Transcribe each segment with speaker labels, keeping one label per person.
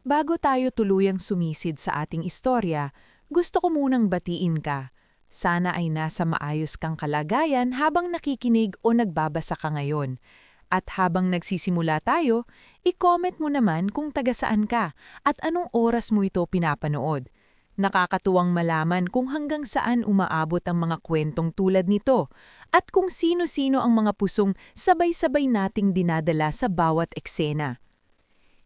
Speaker 1: Bago tayo tuluyang sumisid sa ating istorya, gusto ko munang batiin ka. Sana ay nasa maayos kang kalagayan habang nakikinig o nagbabasa ka ngayon. At habang nagsisimula tayo, i-comment mo naman kung taga saan ka at anong oras mo ito pinapanood. Nakakatuwang malaman kung hanggang saan umaabot ang mga kwentong tulad nito at kung sino-sino ang mga pusong sabay-sabay nating dinadala sa bawat eksena.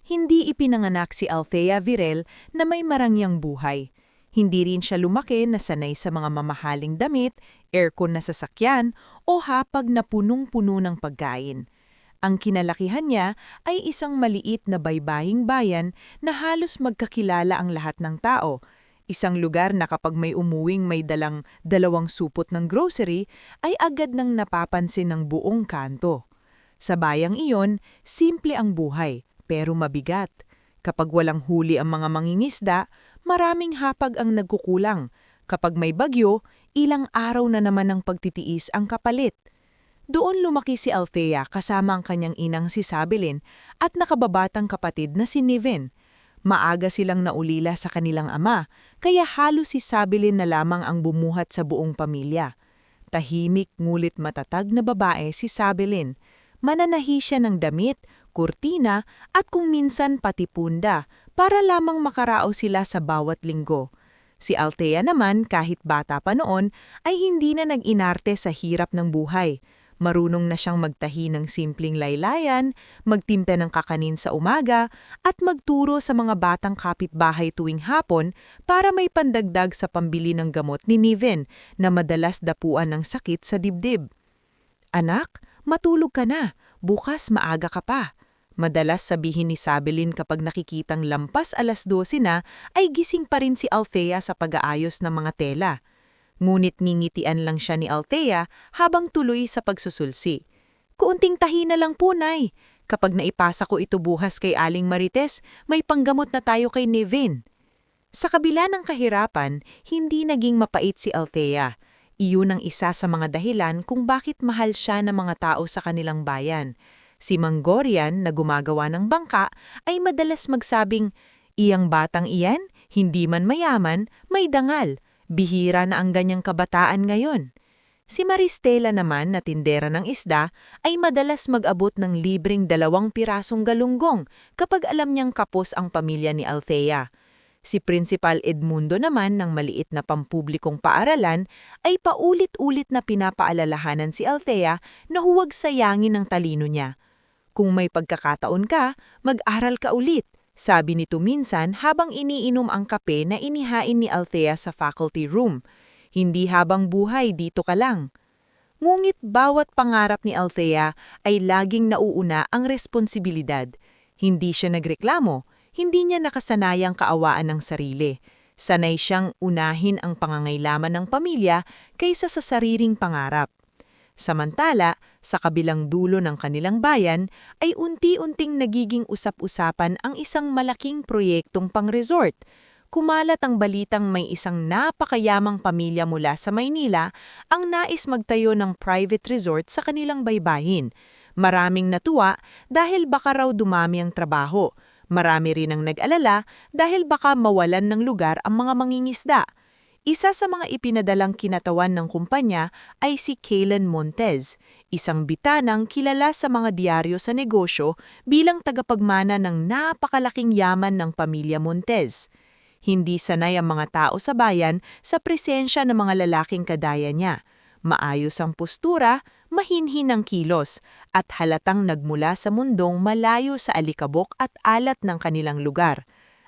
Speaker 1: Hindi ipinanganak si Althea Virel na may marangyang buhay. Hindi rin siya lumaki na sanay sa mga mamahaling damit, aircon na sasakyan, o hapag na punong-puno ng pagkain. Ang kinalakihan niya ay isang maliit na baybaying bayan na halos magkakilala ang lahat ng tao. Isang lugar na kapag may umuwing may dalang 2 supot ng grocery ay agad nang napapansin ng buong kanto. Sa bayang iyon, simple ang buhay, pero mabigat. Kapag walang huli ang mga mangingisda, maraming hapag ang nagkukulang. Kapag may bagyo, ilang araw na naman ang pagtitiis ang kapalit. Doon lumaki si Althea kasama ang kanyang inang si Sabilin at nakababatang kapatid na si Niven. Maaga silang naulila sa kanilang ama, kaya halos si Sabilin na lamang ang bumuhat sa buong pamilya. Tahimik ngulit matatag na babae si Sabilin. Mananahi siya ng damit, kurtina at kung minsan pati punda para lamang makarao sila sa bawat linggo. Si Althea naman kahit bata pa noon ay hindi na nag-inarte sa hirap ng buhay. Marunong na siyang magtahi ng simpleng laylayan, magtimpe ng kakanin sa umaga, at magturo sa mga batang kapitbahay tuwing hapon para may pandagdag sa pambili ng gamot ni Niven na madalas dapuan ng sakit sa dibdib. "Anak, matulog ka na. Bukas maaga ka pa." Madalas sabihin ni Sabilin kapag nakikitang lampas 12:00 na ay gising pa rin si Althea sa pag-aayos ng mga tela. Ngunit ngingitian lang siya ni Althea habang tuloy sa pagsusulsi. "Kuunting tahi na lang po, Nay. Kapag naipasa ko ito bukas kay Aling Marites, may panggamot na tayo kay Nevin." Sa kabila ng kahirapan, hindi naging mapait si Althea. Iyon ang isa sa mga dahilan kung bakit mahal siya ng mga tao sa kanilang bayan. Si Manggorian na gumagawa ng bangka ay madalas magsabing, "Iyang batang iyan, hindi man mayaman, may dangal. Bihira na ang ganyang kabataan ngayon." Si Maristela naman na tindera ng isda ay madalas mag-abot ng libreng 2 pirasong galunggong kapag alam niyang kapos ang pamilya ni Althea. Si Principal Edmundo naman ng maliit na pampublikong paaralan ay paulit-ulit na pinapaalalahanan si Althea na huwag sayangin ang talino niya. "Kung may pagkakataon ka, mag-aral ka ulit," sabi nito minsan habang iniinom ang kape na inihain ni Althea sa faculty room. "Hindi habang buhay dito ka lang." Ngunit bawat pangarap ni Althea ay laging nauuna ang responsibilidad. Hindi siya nagreklamo, hindi niya nakasanayang kaawaan ng sarili. Sanay siyang unahin ang pangangailangan ng pamilya kaysa sa sariling pangarap. Samantala, sa kabilang dulo ng kanilang bayan ay unti-unting nagiging usap-usapan ang isang malaking proyektong pang-resort. Kumalat ang balitang may isang napakayamang pamilya mula sa Maynila ang nais magtayo ng private resort sa kanilang baybayin. Maraming natuwa dahil baka raw dumami ang trabaho. Marami rin ang nag-alala dahil baka mawalan ng lugar ang mga mangingisda. Isa sa mga ipinadalang kinatawan ng kumpanya ay si Kaylan Montez, isang bitanang kilala sa mga diaryo sa negosyo bilang tagapagmana ng napakalaking yaman ng pamilya Montez. Hindi sanay ang mga tao sa bayan sa presensya ng mga lalaking kadaya niya. Maayos ang postura, mahinhin ang kilos, at halatang nagmula sa mundong malayo sa alikabok at alat ng kanilang lugar.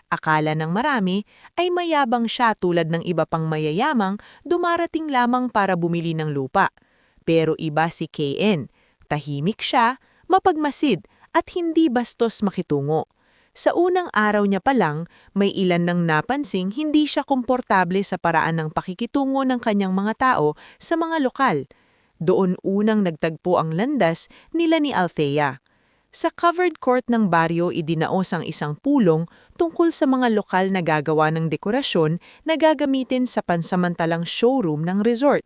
Speaker 1: Akala ng marami ay mayabang siya tulad ng iba pang mayayamang dumarating lamang para bumili ng lupa. Pero iba si KN. Tahimik siya, mapagmasid at hindi bastos makitungo. Sa unang araw niya pa lang, may ilan nang napansing hindi siya komportable sa paraan ng pakikitungo ng kanyang mga tao sa mga lokal. Doon unang nagtagpo ang landas nila ni Althea. Sa covered court ng baryo idinaos ang isang pulong tungkol sa mga lokal na gagawa ng dekorasyon na gagamitin sa pansamantalang showroom ng resort.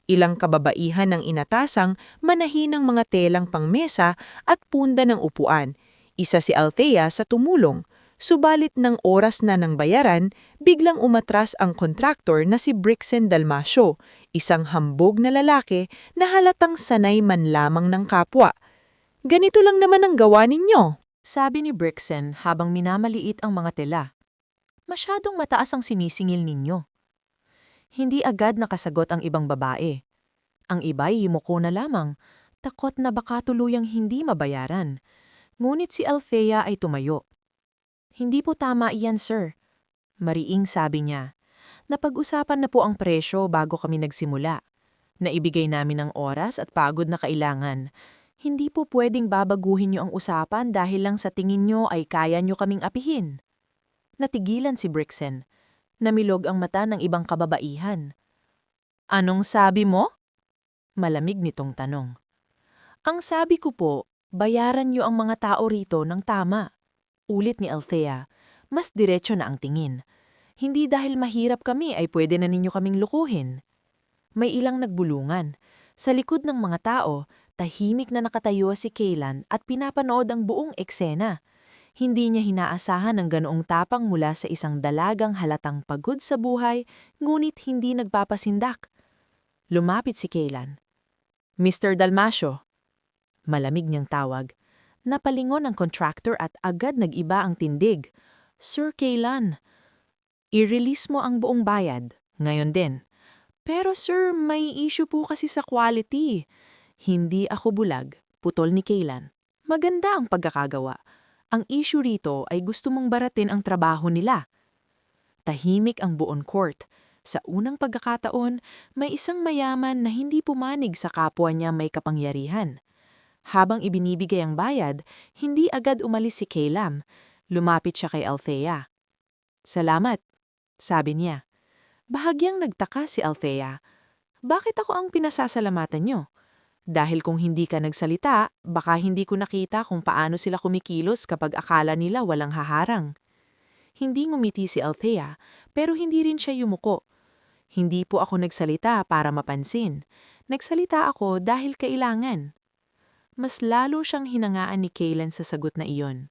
Speaker 1: Ilang kababaihan ang inatasang manahin ng mga telang pangmesa at punda ng upuan. Isa si Althea sa tumulong. Subalit ng oras na ng bayaran, biglang umatras ang kontraktor na si Brixen Dalmasio, isang hambog na lalaki na halatang sanay man lamang ng kapwa. "Ganito lang naman ang gawa ninyo,"
Speaker 2: sabi ni Brixen habang minamaliit ang mga tela. "Masyadong mataas ang sinisingil ninyo." Hindi agad nakasagot ang ibang babae. Ang iba'y yumuko na lamang, takot na baka tuluyang hindi mabayaran. Ngunit si Althea ay tumayo. "Hindi po tama iyan, sir," mariing sabi niya. "Napag-usapan na po ang presyo bago kami nagsimula. Naibigay namin ang oras at pagod na kailangan. Hindi po pwedeng babaguhin niyo ang usapan dahil lang sa tingin niyo ay kaya niyo kaming apihin." Natigilan si Brixen. Namilog ang mata ng ibang kababaihan. "Anong sabi mo?" Malamig nitong tanong. "Ang sabi ko po, bayaran niyo ang mga tao rito ng tama." Ulit ni Althea, mas diretso na ang tingin. "Hindi dahil mahirap kami ay pwede na ninyo kaming lukuhin." May ilang nagbulungan. Sa likod ng mga tao, tahimik na nakatayo si Kaylan at pinapanood ang buong eksena. Hindi niya hinaasahan ang ganoong tapang mula sa isang dalagang halatang pagod sa buhay, ngunit hindi nagpapasindak. Lumapit si Kaylan. "Mr. Dalmasio." Malamig niyang tawag. Napalingon ang contractor at agad nag-iba ang tindig. "Sir Kaylan, i-release mo ang buong bayad, ngayon din." "Pero sir, may issue po kasi sa quality." "Hindi ako bulag," putol ni Kaylan. "Maganda ang pagkakagawa. Ang issue rito ay gusto mong baratin ang trabaho nila." Tahimik ang buong court. Sa unang pagkakataon, may isang mayaman na hindi pumanig sa kapwa niya may kapangyarihan. Habang ibinibigay ang bayad, hindi agad umalis si Kaylan. Lumapit siya kay Althea. "Salamat," sabi niya. Bahagyang nagtaka si Althea. "Bakit ako ang pinasasalamatan niyo? Dahil kung hindi ka nagsalita, baka hindi ko nakita kung paano sila kumikilos kapag akala nila walang haharang." Hindi ngumiti si Althea, pero hindi rin siya yumuko. "Hindi po ako nagsalita para mapansin. Nagsalita ako dahil kailangan." Mas lalo siyang hinangaan ni Kaylan sa sagot na iyon.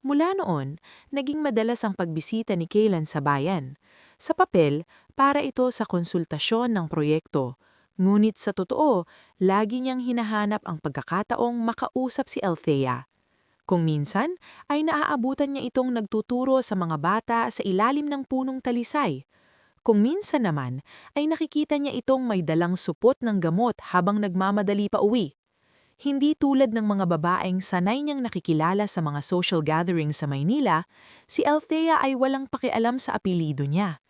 Speaker 2: Mula noon, naging madalas ang pagbisita ni Kaylan sa bayan. Sa papel, para ito sa konsultasyon ng proyekto. Ngunit sa totoo, lagi niyang hinahanap ang pagkakataong makausap si Althea. Kung minsan, ay naaabutan niya itong nagtuturo sa mga bata sa ilalim ng punong talisay. Kung minsan naman, ay nakikita niya itong may dalang supot ng gamot habang nagmamadali pa uwi. Hindi tulad ng mga babaeng sanay niyang nakikilala sa mga social gatherings sa Maynila, si Althea ay walang pakialam sa apelido niya.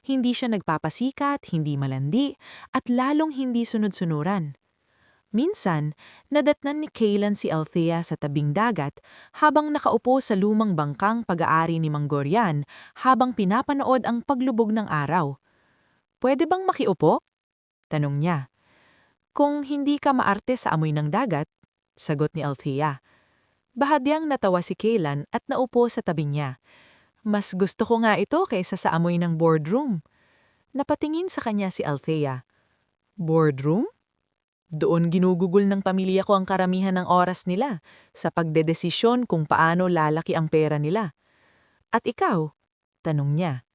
Speaker 2: Hindi siya nagpapasikat, hindi malandi, at lalong hindi sunod-sunuran. Minsan, nadatnan ni Kaylan si Althea sa tabing dagat habang nakaupo sa lumang bangkang pag-aari ni Manggorian habang pinapanood ang paglubog ng araw. "Pwede bang makiupo?" tanong niya. "Kung hindi ka maarte sa amoy ng dagat," sagot ni Althea. Bahagyang natawa si Kaylan at naupo sa tabi niya. "Mas gusto ko nga ito kaysa sa amoy ng boardroom." Napatingin sa kanya si Althea. "Boardroom? Doon ginugugol ng pamilya ko ang karamihan ng oras nila sa pagdedesisyon kung paano lalaki ang pera nila." "At ikaw?" tanong niya.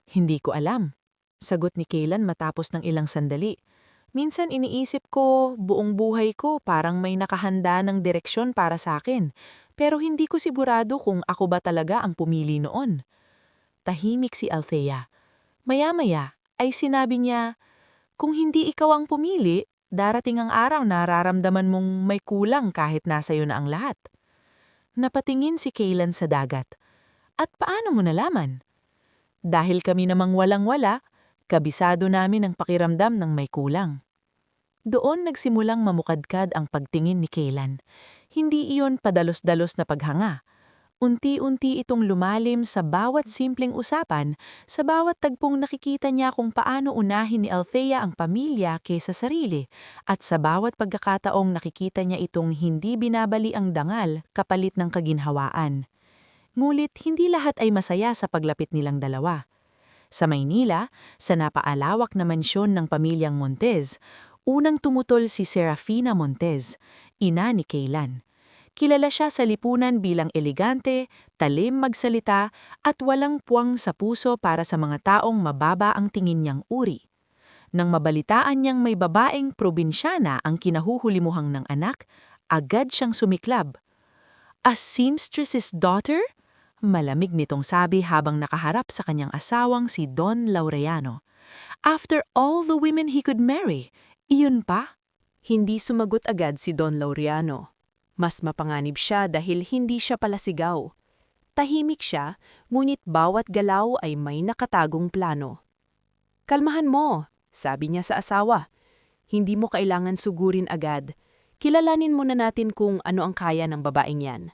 Speaker 2: "Hindi ko alam," sagot ni Kaylan matapos ng ilang sandali. "Minsan iniisip ko, buong buhay ko parang may nakahanda ng direksyon para sa akin, pero hindi ko sigurado kung ako ba talaga ang pumili noon." Tahimik si Althea. Maya-maya ay sinabi niya, "Kung hindi ikaw ang pumili, darating ang araw na nararamdaman mong may kulang kahit nasa iyo na ang lahat." Napatingin si Kaylan sa dagat. "At paano mo nalaman?" "Dahil kami namang walang-wala, kabisado namin ang pakiramdam ng may kulang." Doon nagsimulang mamukadkad ang pagtingin ni Kaylan. Hindi iyon padalos-dalos na paghanga. Unti-unti itong lumalim sa bawat simpleng usapan, sa bawat tagpong nakikita niya kung paano unahin ni Althea ang pamilya kaysa sarili, at sa bawat pagkakataong nakikita niya itong hindi binabali ang dangal kapalit ng kaginhawaan. Ngulit hindi lahat ay masaya sa paglapit nilang dalawa. Sa Maynila, sa napaalawak na mansyon ng pamilyang Montez, unang tumutol si Serafina Montez, ina ni Kaylan. Kilala siya sa lipunan bilang elegante, talim magsalita, at walang puwang sa puso para sa mga taong mababa ang tingin niyang uri. Nang mabalitaan niyang may babaeng probinsyana ang kinahuhulimuhang ng anak, agad siyang sumiklab. "A seamstress's daughter?" Malamig nitong sabi habang nakaharap sa kanyang asawang si Don Laureano. "After all the women he could marry, iyon pa?"
Speaker 1: Hindi sumagot agad si Don Laureano. Mas mapanganib siya dahil hindi siya palasigaw. Tahimik siya, ngunit bawat galaw ay may nakatagong plano. "Kalmahan mo," sabi niya sa asawa. "Hindi mo kailangan sugurin agad. Kilalanin muna natin kung ano ang kaya ng babaeng yan."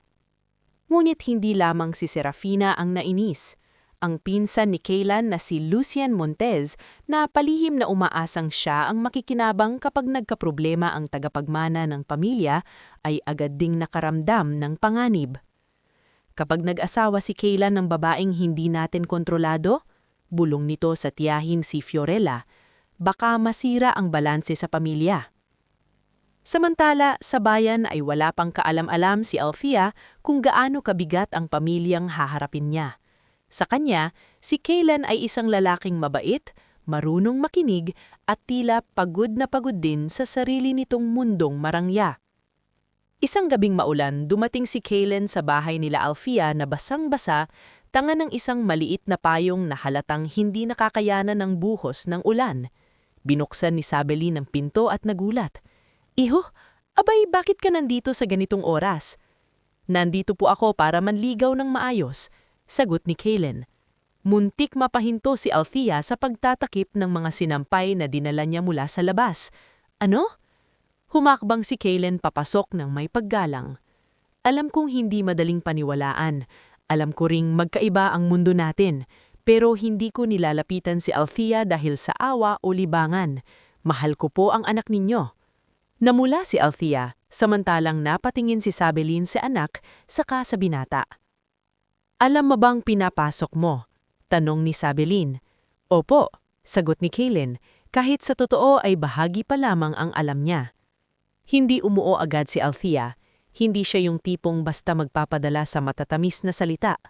Speaker 1: Ngunit hindi lamang si Serafina ang nainis. Ang pinsan ni Kaylan na si Lucian Montez na palihim na umaasang siya ang makikinabang kapag nagkaproblema ang tagapagmana ng pamilya ay agad ding nakaramdam ng panganib. Kapag nag-asawa si Kaylan ng babaeng hindi natin kontrolado, bulong nito sa tiyahin si Fiorella, baka masira ang balanse sa pamilya. Samantala, sa bayan ay wala pang kaalam-alam si Althea kung gaano kabigat ang pamilyang haharapin niya. Sa kanya, si Kaylan ay isang lalaking mabait, marunong makinig at tila pagod na pagod din sa sarili nitong mundong marangya. Isang gabing maulan, dumating si Kaylan sa bahay nila Althea na basang-basa, tanga ng isang maliit na payong na halatang hindi nakakayanan ng buhos ng ulan. Binuksan ni Sabelin ang pinto at nagulat. "Iho, abay bakit ka nandito sa ganitong oras?" "Nandito po ako para manligaw ng maayos," sagot ni Kaylan. Muntik mapahinto si Althea sa pagtatakip ng mga sinampay na dinala niya mula sa labas. "Ano?" Humakbang si Kaylan papasok ng may paggalang. "Alam kong hindi madaling paniwalaan. Alam ko ring magkaiba ang mundo natin. Pero hindi ko nilalapitan si Althea dahil sa awa o libangan. Mahal ko po ang anak ninyo." Namula si Althea, samantalang napatingin si Sabelin sa anak, saka sa binata. "Alam mo bang pinapasok mo?" tanong ni Sabelin. "Opo," sagot ni Kaylan, kahit sa totoo ay bahagi pa lamang ang alam niya. Hindi umuo agad si Althea. Hindi siya yung tipong basta magpapadala sa matatamis na salita.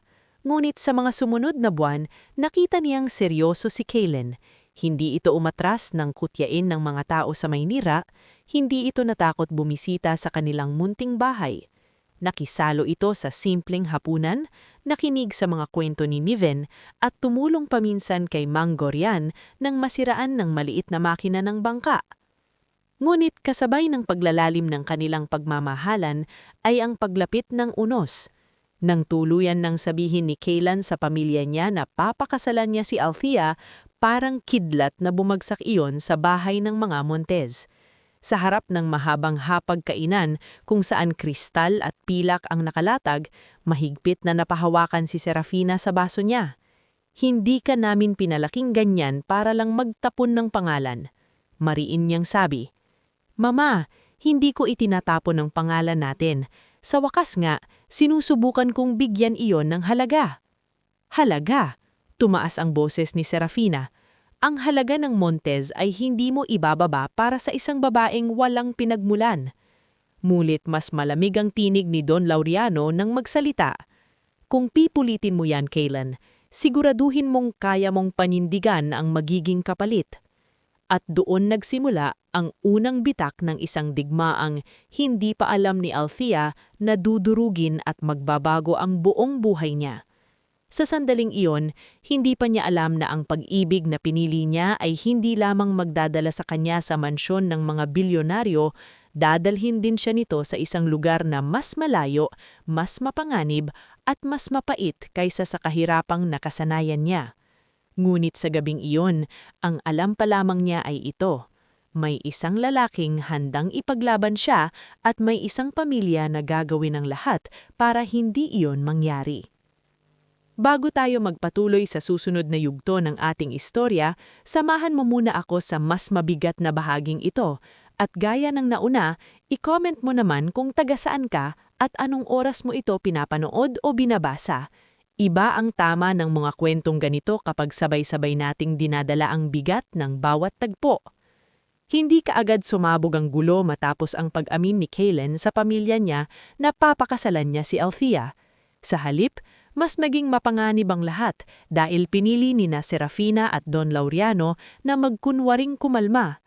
Speaker 1: Ngunit sa mga sumunod na buwan, nakita niyang seryoso si Kaylan. Hindi ito umatras ng kutyain ng mga tao sa Maynira, hindi ito natakot bumisita sa kanilang munting bahay. Nakisalo ito sa simpleng hapunan, nakinig sa mga kwento ni Niven at tumulong paminsan kay Mang Gorian nang masiraan ng maliit na makina ng bangka. Ngunit kasabay ng paglalalim ng kanilang pagmamahalan ay ang paglapit ng unos. Nang tuluyan nang sabihin ni Kaylan sa pamilya niya na papakasalan niya si Althea, parang kidlat na bumagsak iyon sa bahay ng mga Montez. Sa harap ng mahabang hapagkainan kung saan kristal at pilak ang nakalatag, mahigpit na napahawakan si Serafina sa baso niya. "Hindi ka namin pinalaking ganyan para lang magtapon ng pangalan." Mariin niyang sabi. "Mama, hindi ko itinatapon ng pangalan natin. Sa wakas nga, sinusubukan kong bigyan iyon ng halaga." "Halaga?" Tumaas ang boses ni Serafina. "Ang halaga ng Montez ay hindi mo ibababa para sa isang babaeng walang pinagmulan." Mulit mas malamig ang tinig ni Don Laureano nang magsalita. "Kung pipulitin mo yan, Kaylan, siguraduhin mong kaya mong panindigan ang magiging kapalit." At doon nagsimula ang unang bitak ng isang digmaang hindi pa alam ni Althea na dudurugin at magbabago ang buong buhay niya. Sa sandaling iyon, hindi pa niya alam na ang pag-ibig na pinili niya ay hindi lamang magdadala sa kanya sa mansyon ng mga bilyonaryo, dadalhin din siya nito sa isang lugar na mas malayo, mas mapanganib at mas mapait kaysa sa kahirapang nakasanayan niya. Ngunit sa gabing iyon, ang alam pa lamang niya ay ito. May isang lalaking handang ipaglaban siya at may isang pamilya na gagawin ang lahat para hindi iyon mangyari. Bago tayo magpatuloy sa susunod na yugto ng ating istorya, samahan mo muna ako sa mas mabigat na bahaging ito at gaya ng nauna, i-comment mo naman kung taga saan ka at anong oras mo ito pinapanood o binabasa. Iba ang tama ng mga kwentong ganito kapag sabay-sabay nating dinadala ang bigat ng bawat tagpo.
Speaker 3: Hindi kaagad sumabog ang gulo matapos ang pag-amin ni Kaylen sa pamilya niya na papakasalan niya si Althea. Sa halip, mas naging mapanganib ang lahat dahil pinili ni na Serafina at Don Laureano na magkunwaring kumalma.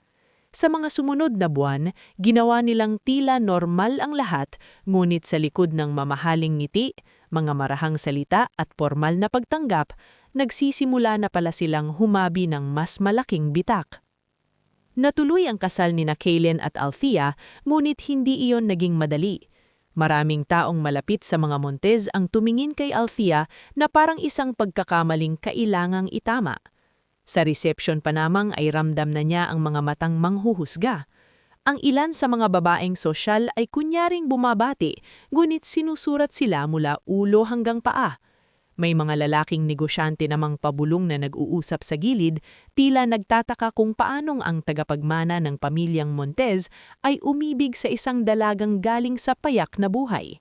Speaker 3: Sa mga sumunod na buwan, ginawa nilang tila normal ang lahat, ngunit sa likod ng mamahaling ngiti, mga marahang salita at formal na pagtanggap, nagsisimula na pala silang humabi ng mas malaking bitak. Natuloy ang kasal ni na Kaylen at Althea, ngunit hindi iyon naging madali. Maraming taong malapit sa mga Montez ang tumingin kay Althea na parang isang pagkakamaling kailangang itama. Sa reception pa namang ay ramdam na niya ang mga matang manghuhusga. Ang ilan sa mga babaeng sosyal ay kunyaring bumabati, ngunit sinusurat sila mula ulo hanggang paa. May mga lalaking negosyante namang pabulong na nag-uusap sa gilid, tila nagtataka kung paanong ang tagapagmana ng pamilyang Montez ay umibig sa isang dalagang galing sa payak na buhay.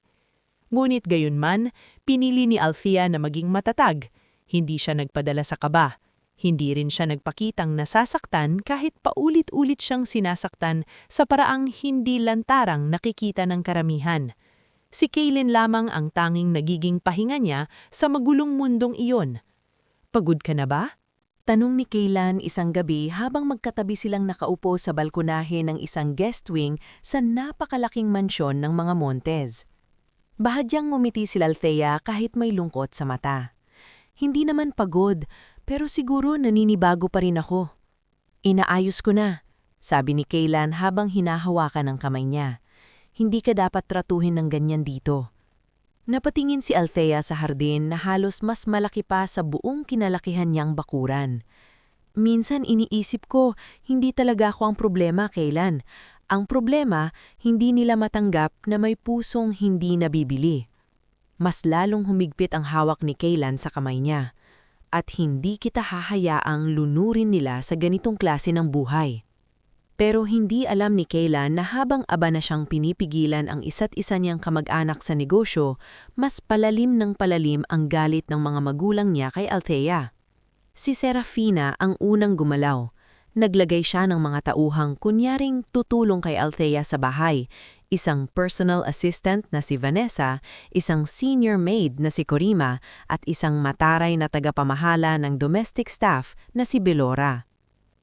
Speaker 3: Ngunit gayunman, pinili ni Althea na maging matatag. Hindi siya nagpadala sa kaba. Hindi rin siya nagpakitang nasasaktan kahit paulit-ulit siyang sinasaktan sa paraang hindi lantarang nakikita ng karamihan. Si Kaylen lamang ang tanging nagiging pahinga niya sa magulong mundong iyon. Pagod ka na ba?
Speaker 2: Tanong ni Kaylan isang gabi habang magkatabi silang nakaupo sa balkonahe ng isang guest wing sa napakalaking mansyon ng mga Montez. Bahagyang ngumiti si Althea kahit may lungkot sa mata. Hindi naman pagod, pero siguro naninibago pa rin ako. Inaayos ko na, sabi ni Kaylan habang hinahawakan ang kamay niya. Hindi ka dapat tratuhin ng ganyan dito. Napatingin si Althea sa hardin na halos mas malaki pa sa buong kinalakihan niyang bakuran. Minsan iniisip ko, hindi talaga ako ang problema, Kaylan. Ang problema, hindi nila matanggap na may pusong hindi nabibili. Mas lalong humigpit ang hawak ni Kaylan sa kamay niya. At hindi kita hahayaang lunurin nila sa ganitong klase ng buhay. Pero hindi alam ni Kaylan na habang aba na siyang pinipigilan ang isa't isa niyang kamag-anak sa negosyo, mas palalim ng palalim ang galit ng mga magulang niya kay Althea. Si Serafina ang unang gumalaw. Naglagay siya ng mga tauhang kunyaring tutulong kay Althea sa bahay, isang personal assistant na si Vanessa, isang senior maid na si Corima, at isang mataray na tagapamahala ng domestic staff na si Belora.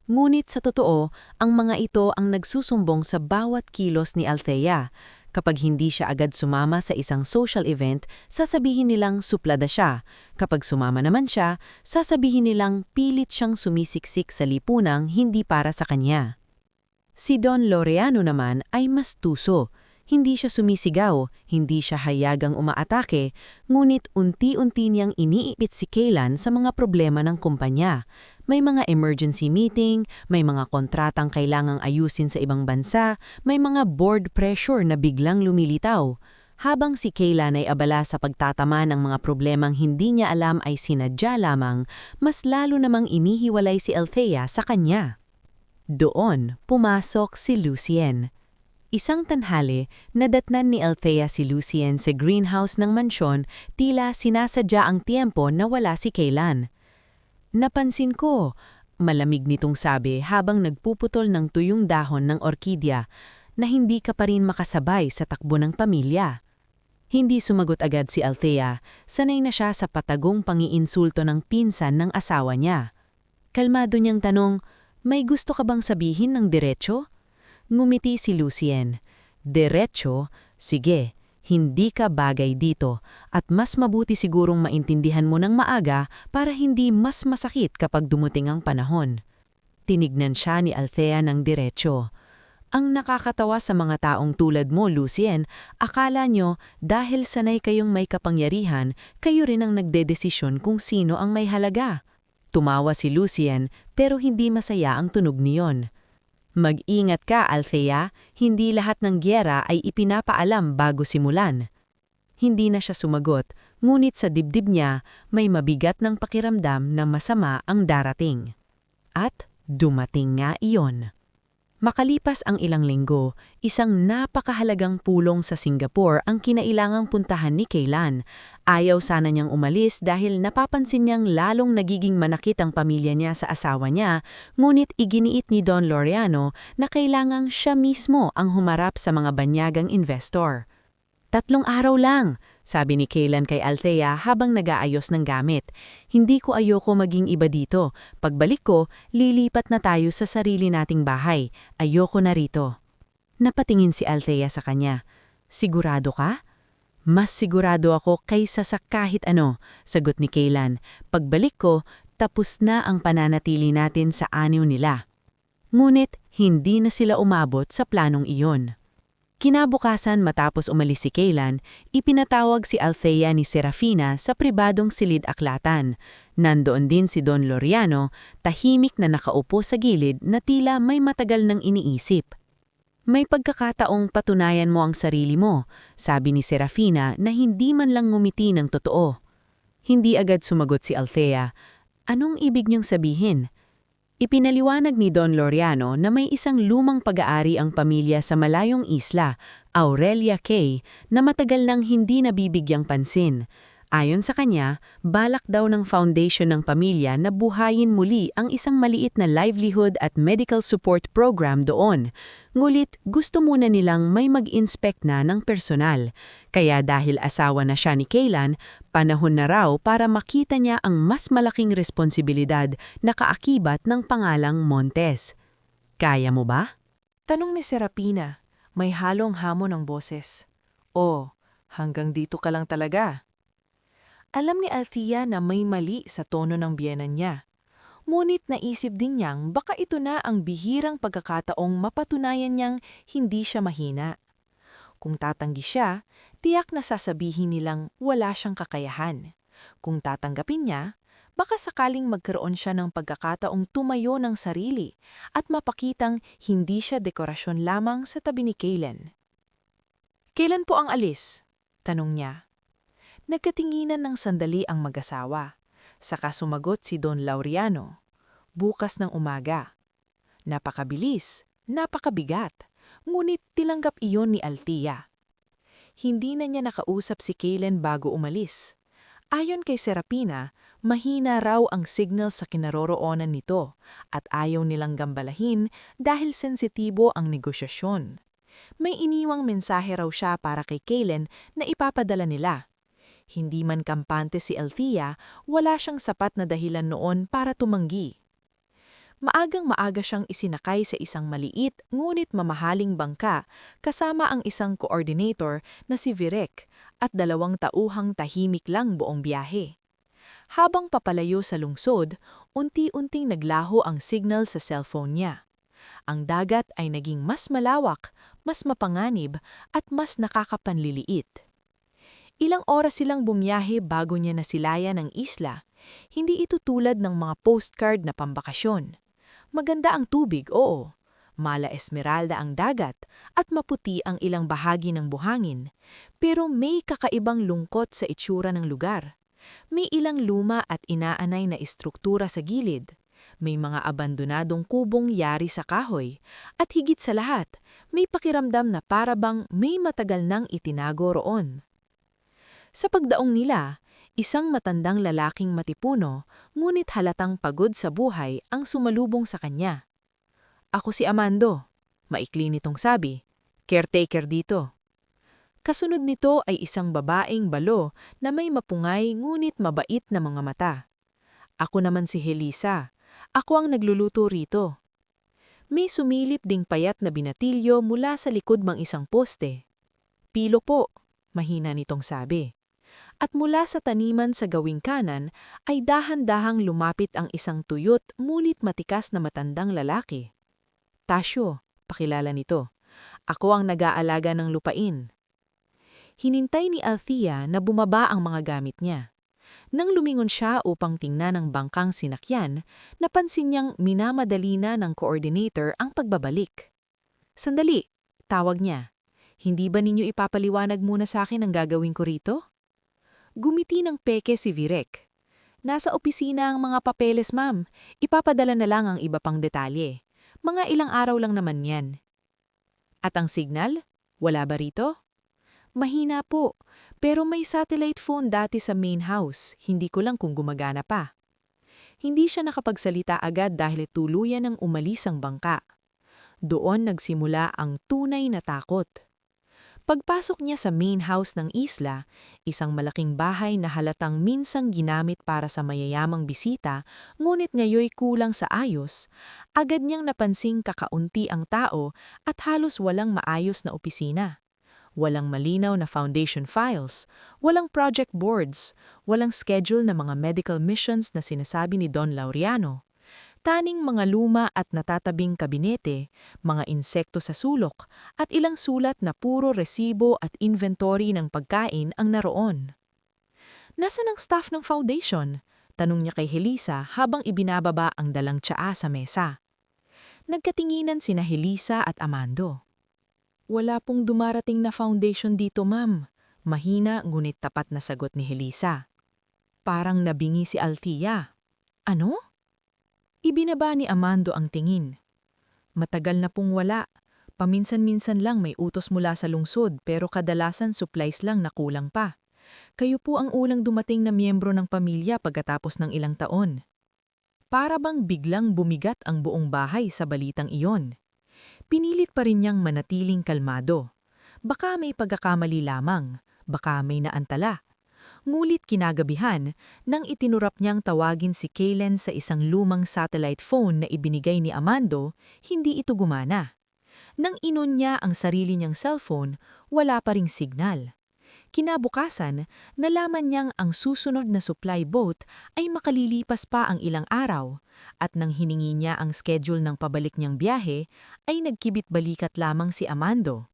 Speaker 2: Ngunit sa totoo, ang mga ito ang nagsusumbong sa bawat kilos ni Althea. Kapag hindi siya agad sumama sa isang social event, sasabihin nilang suplada siya. Kapag sumama naman siya, sasabihin nilang pilit siyang sumisiksik sa lipunang hindi para sa kanya. Si Don Laureano naman ay mas tuso. Hindi siya sumisigaw, hindi siya hayagang umaatake, ngunit unti-unti niyang iniipit si Kaylan sa mga problema ng kumpanya. May mga emergency meeting, may mga kontratang kailangang ayusin sa ibang bansa, may mga board pressure na biglang lumilitaw. Habang si Kaylan ay abala sa pagtatama ng mga problemang hindi niya alam ay sinadya lamang, mas lalo namang inihiwalay si Althea sa kanya. Doon, pumasok si Lucien. Isang tanghali, nadatnan ni Althea si Lucien sa greenhouse ng mansyon, tila sinasadya ang tiempo na wala si Kaylan. Napansin ko, malamig nitong sabi habang nagpuputol ng tuyong dahon ng orkidya, na hindi ka pa rin makasabay sa takbo ng pamilya. Hindi sumagot agad si Althea, sanay na siya sa patagong pangiinsulto ng pinsan ng asawa niya. Kalmado niyang tanong, may gusto ka bang sabihin ng diretso? Ngumiti si Lucien. Diretso? Sige. Hindi ka bagay dito at mas mabuti sigurong maintindihan mo ng maaga para hindi mas masakit kapag dumuting ang panahon. Tinignan siya ni Althea ng diretso. Ang nakakatawa sa mga taong tulad mo, Lucien, akala nyo dahil sanay kayong may kapangyarihan, kayo rin ang nagdedesisyon kung sino ang may halaga. Tumawa si Lucien pero hindi masaya ang tunog niyon. Mag-ingat ka, Althea, hindi lahat ng gyera ay ipinapaalam bago simulan. Hindi na siya sumagot, ngunit sa dibdib niya may mabigat ng pakiramdam na masama ang darating. At dumating nga iyon. Makalipas ang ilang linggo, isang napakahalagang pulong sa Singapore ang kinailangang puntahan ni Kaylan. Ayaw sana niyang umalis dahil napapansin niyang lalong nagiging manakit ang pamilya niya sa asawa niya, ngunit iginiit ni Don Laureano na kailangang siya mismo ang humarap sa mga banyagang investor. 3 araw lang, sabi ni Kaylan kay Althea habang nag-aayos ng gamit. Hindi ko ayoko maging iba dito. Pagbalik ko, lilipat na tayo sa sarili nating bahay. Ayoko na rito. Napatingin si Althea sa kanya. Sigurado ka? Mas sigurado ako kaysa sa kahit ano, sagot ni Kaylan. Pagbalik ko, tapos na ang pananatili natin sa aniw nila. Ngunit hindi na sila umabot sa planong iyon. Kinabukasan matapos umalis si Kaylan, ipinatawag si Althea ni Serafina sa pribadong silid-aklatan. Nandoon din si Don Laureano, tahimik na nakaupo sa gilid na tila may matagal nang iniisip. May pagkakataong patunayan mo ang sarili mo, sabi ni Serafina na hindi man lang ngumiti ng totoo. Hindi agad sumagot si Althea. Anong ibig niyong sabihin? Ipinaliwanag ni Don Laureano na may isang lumang pag-aari ang pamilya sa malayong isla, Aurelia Cay, na matagal nang hindi nabibigyang pansin. Ayon sa kanya, balak daw ng foundation ng pamilya na buhayin muli ang isang maliit na livelihood at medical support program doon. Ngulit gusto muna nilang may mag-inspect na ng personal. Kaya dahil asawa na siya ni Kaylan, panahon na raw para makita niya ang mas malaking responsibilidad na kaakibat ng pangalang Montes. Kaya mo ba?
Speaker 1: Tanong ni Serafina, may halong hamon ng boses. Hanggang dito ka lang talaga. Alam ni Althea na may mali sa tono ng biyenan niya. Ngunit naisip din niyang baka ito na ang bihirang pagkakataong mapatunayan niyang hindi siya mahina. Kung tatanggi siya, tiyak na sasabihin nilang wala siyang kakayahan. Kung tatanggapin niya, baka sakaling magkaroon siya ng pagkakataong tumayo ng sarili at mapakitang hindi siya dekorasyon lamang sa tabi ni Kaylan. Kailan po ang alis? Tanong niya. Nagkatinginan ng sandali ang mag-asawa. Saka sumagot si Don Laureano. Bukas ng umaga. Napakabilis, napakabigat, ngunit tinanggap iyon ni Althea. Hindi na niya nakausap si Kaylan bago umalis. Ayon kay Serafina, mahina raw ang signal sa kinaroroonan nito at ayaw nilang gambalahin dahil sensitibo ang negosyasyon. May iniwang mensahe raw siya para kay Kaylan na ipapadala nila. Hindi man kampante si Althea, wala siyang sapat na dahilan noon para tumanggi. Maagang-maaga siyang isinakay sa isang maliit ngunit mamahaling bangka kasama ang isang coordinator na si Virek at 2 tauhang tahimik lang buong biyahe. Habang papalayo sa lungsod, unti-unting naglaho ang signal sa cellphone niya. Ang dagat ay naging mas malawak, mas mapanganib at mas nakakapanliliit. Ilang oras silang bumiyahe bago niya nasilayan ang isla. Hindi ito tulad ng mga postcard na pambakasyon. Maganda ang tubig, oo. Mala esmeralda ang dagat at maputi ang ilang bahagi ng buhangin. Pero may kakaibang lungkot sa itsura ng lugar. May ilang luma at inaanay na istruktura sa gilid. May mga abandonadong kubong yari sa kahoy. At higit sa lahat, may pakiramdam na parabang may matagal nang itinago roon. Sa pagdaong nila, isang matandang lalaking matipuno, ngunit halatang pagod sa buhay ang sumalubong sa kanya. Ako si Amando, maikli nitong sabi, caretaker dito. Kasunod nito ay isang babaeng balo na may mapungay ngunit mabait na mga mata. Ako naman si Helisa, ako ang nagluluto rito. May sumilip ding payat na binatilyo mula sa likod ng isang poste. Pilo po, mahina nitong sabi. At mula sa taniman sa gawing kanan ay dahan-dahang lumapit ang isang tuyot mulit matikas na matandang lalaki. Tasyo, pakilala nito. Ako ang nag-aalaga ng lupain. Hinintay ni Althea na bumaba ang mga gamit niya. Nang lumingon siya upang tingnan ang bangkang sinakyan, napansin niyang minamadali na ng coordinator ang pagbabalik. Sandali, tawag niya. Hindi ba ninyo ipapaliwanag muna sa akin ang gagawin ko rito? Gumiti ng peke si Virek. Nasa opisina ang mga papeles, ma'am. Ipapadala na lang ang iba pang detalye.
Speaker 2: Mga ilang araw lang naman yan. At ang signal? Wala ba rito? Mahina po, pero may satellite phone dati sa main house, hindi ko lang kung gumagana pa. Hindi siya nakapagsalita agad dahil tuluyan ng umalis ang bangka. Doon nagsimula ang tunay na takot. Pagpasok niya sa main house ng isla, isang malaking bahay na halatang minsang ginamit para sa mayayamang bisita, ngunit ngayoy kulang sa ayos, agad niyang napansing kakaunti ang tao at halos walang maayos na opisina. Walang malinaw na foundation files, walang project boards, walang schedule na mga medical missions na sinasabi ni Don Laureano. Taning mga luma at natatabing kabinete, mga insekto sa sulok, at ilang sulat na puro resibo at inventory ng pagkain ang naroon. Nasaan ang staff ng foundation? Tanong niya kay Helisa habang ibinababa ang dalang tsaa sa mesa. Nagkatinginan sina Helisa at Amando. Wala pong dumarating na foundation dito, ma'am. Mahina ngunit tapat na sagot ni Helisa. Parang nabingi si Althea. Ano? Ibinaba ni Amando ang tingin. Matagal na pong wala. Paminsan-minsan lang may utos mula sa lungsod pero kadalasan supplies lang na kulang pa. Kayo po ang ulang dumating na miyembro ng pamilya pagkatapos ng ilang taon. Para bang biglang bumigat ang buong bahay sa balitang iyon. Pinilit pa rin niyang manatiling kalmado. Baka may pagkakamali lamang, baka may naantala. Ngulit kinagabihan nang itinurap niyang tawagin si Kaylen sa isang lumang satellite phone na ibinigay ni Amando, hindi ito gumana. Nang inon niya ang sarili niyang cellphone, wala pa ring signal. Kinabukasan, nalaman niyang ang susunod na supply boat ay makalilipas pa ang ilang araw at nang hiningi niya ang schedule ng pabalik niyang biyahe, ay nagkibit-balikat lamang si Amando.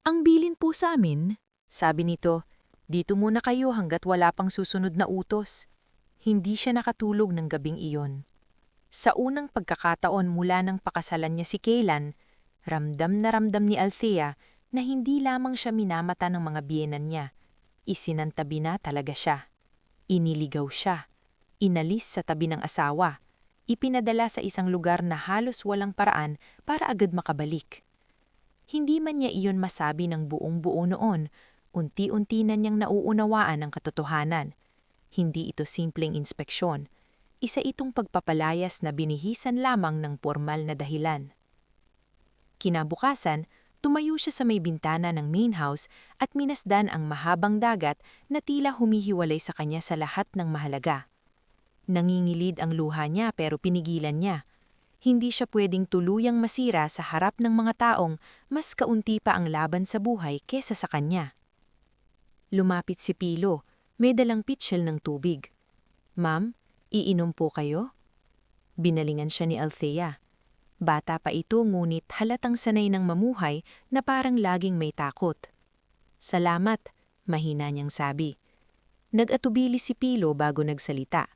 Speaker 2: Ang bilin po sa amin,
Speaker 1: Sabi nito, dito muna kayo hanggat wala pang susunod na utos. Hindi siya nakatulog ng gabing iyon. Sa unang pagkakataon mula nang pakasalan niya si Kaylan, ramdam na ramdam ni Althea na hindi lamang siya minamata ng mga biyenan niya. Isinantabi na talaga siya. Iniligaw siya. Inalis sa tabi ng asawa. Ipinadala sa isang lugar na halos walang paraan para agad makabalik. Hindi man niya iyon masabi ng buong-buo noon, unti-unti na niyang nauunawaan ang katotohanan. Hindi ito simpleng inspeksyon. Isa itong pagpapalayas na binihisan lamang ng pormal na dahilan. Kinabukasan, tumayo siya sa may bintana ng main house at minasdan ang mahabang dagat na tila humihiwalay sa kanya sa lahat ng mahalaga. Nangingilid ang luha niya pero pinigilan niya. Hindi siya pwedeng tuluyang masira sa harap ng mga taong mas kaunti pa ang laban sa buhay kesa sa kanya. Lumapit si Pilo, may dalang pitchel ng tubig. Ma'am, iinom po kayo? Binalingan siya ni Althea. Bata pa ito ngunit halatang sanay ng mamuhay na parang laging may takot. Salamat, mahina niyang sabi. Nag-atubili si Pilo bago nagsalita.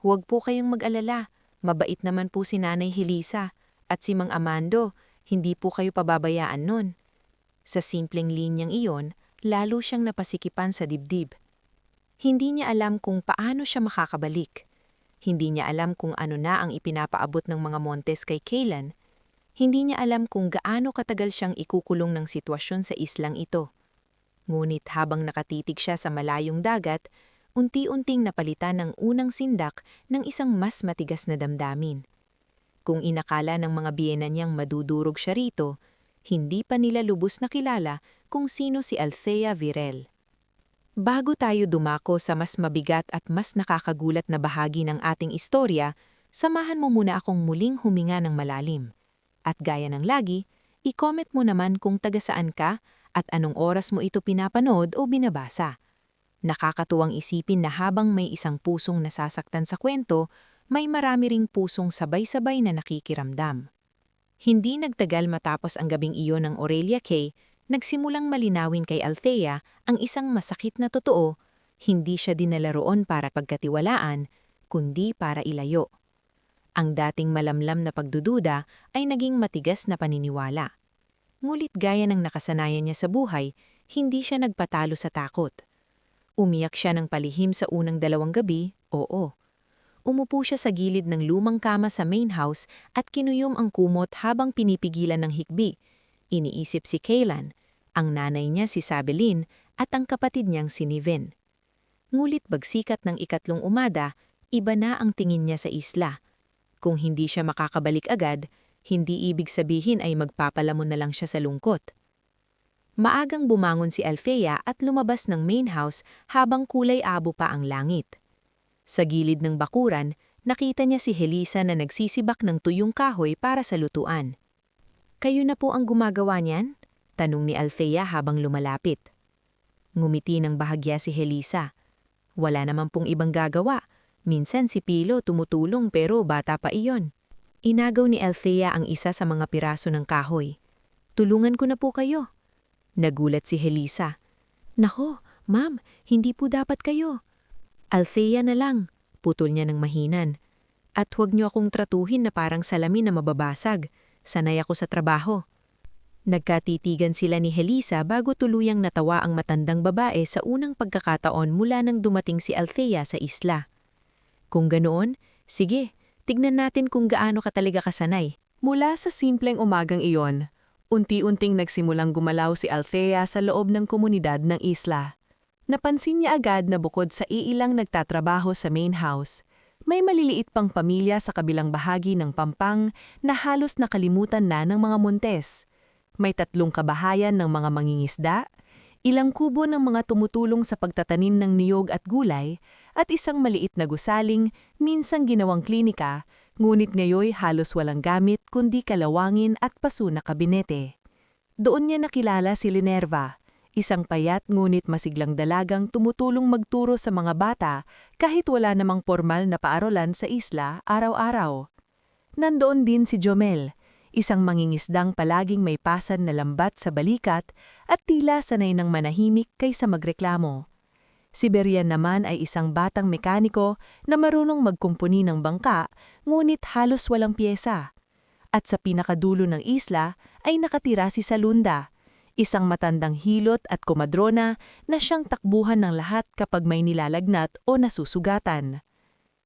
Speaker 1: Huwag po kayong mag-alala, mabait naman po si Nanay Helisa at si Mang Amando, hindi po kayo pababayaan nun. Sa simpleng linyang iyon, lalo siyang napasikipan sa dibdib. Hindi niya alam kung paano siya makakabalik. Hindi niya alam kung ano na ang ipinapaabot ng mga Montes kay Kaylan. Hindi niya alam kung gaano katagal siyang ikukulong ng sitwasyon sa islang ito. Ngunit habang nakatitig siya sa malayong dagat, unti-unting napalitan ng unang sindak ng isang mas matigas na damdamin. Kung inakala ng mga biyena niyang madudurog siya rito, hindi pa nila lubos na kilala kung sino si Althea Virel. Bago tayo dumako sa mas mabigat at mas nakakagulat na bahagi ng ating istorya, samahan mo muna akong muling huminga ng malalim. At gaya ng lagi, i-comment mo naman kung taga saan ka at anong oras mo ito pinapanood o binabasa. Nakakatuwang isipin na habang may isang pusong nasasaktan sa kwento, may marami ring pusong sabay-sabay na nakikiramdam. Hindi nagtagal matapos ang gabing iyon ng Aurelia Kay, nagsimulang malinawin kay Althea ang isang masakit na totoo, hindi siya dinala roon para pagkatiwalaan, kundi para ilayo. Ang dating malamlam na pagdududa ay naging matigas na paniniwala. Ngulit gaya ng nakasanayan niya sa buhay, hindi siya nagpatalo sa takot. Umiyak siya ng palihim sa unang 2 gabi, oo.
Speaker 2: Umupo siya sa gilid ng lumang kama sa main house at kinuyom ang kumot habang pinipigilan ng hikbi. Iniisip si Kaylan, ang nanay niya si Sabelin at ang kapatid niyang si Niven. Ngulit bagsikat ng ikatlong umada, iba na ang tingin niya sa isla. Kung hindi siya makakabalik agad, hindi ibig sabihin ay magpapalamon na lang siya sa lungkot. Maagang bumangon si Althea at lumabas ng main house habang kulay abo pa ang langit. Sa gilid ng bakuran, nakita niya si Helisa na nagsisibak ng tuyong kahoy para sa lutuan. "Kayo na po ang gumagawa niyan?" tanong ni Althea habang lumalapit. Ngumiti ng bahagya si Helisa. Wala naman pong ibang gagawa. Minsan si Pilo tumutulong pero bata pa iyon. Inagaw ni Althea ang isa sa mga piraso ng kahoy. "Tulungan ko na po kayo." Nagulat si Helisa. "Nako, ma'am, hindi po dapat kayo." "Althea na lang," putol niya ng mahinan. "At huwag niyo akong tratuhin na parang salamin na mababasag. Sanay ako sa trabaho." Nagkatitigan sila ni Helisa bago tuluyang natawa ang matandang babae sa unang pagkakataon mula nang dumating si Althea sa isla. "Kung ganoon, sige, tignan natin kung gaano ka talaga kasanay."
Speaker 1: Mula sa simpleng umagang iyon, unti-unting nagsimulang gumalaw si Althea sa loob ng komunidad ng isla. Napansin niya agad na bukod sa iilang nagtatrabaho sa main house, may maliliit pang pamilya sa kabilang bahagi ng Pampang na halos nakalimutan na ng mga Montes. May 3 kabahayan ng mga mangingisda, ilang kubo ng mga tumutulong sa pagtatanim ng niyog at gulay, at isang maliit na gusaling, minsang ginawang klinika, ngunit ngayoy halos walang gamit kundi kalawangin at paso na kabinete. Doon niya nakilala si Linerva, isang payat ngunit masiglang dalagang tumutulong magturo sa mga bata kahit wala namang formal na paaralan sa isla araw-araw. Nandoon din si Jomel, isang mangingisdang palaging may pasan na lambat sa balikat at tila sanay ng manahimik kaysa magreklamo. Si Berian naman ay isang batang mekaniko na marunong magkumpuni ng bangka ngunit halos walang piyesa. At sa pinakadulo ng isla ay nakatira si Salunda, isang matandang hilot at komadrona na siyang takbuhan ng lahat kapag may nilalagnat o nasusugatan.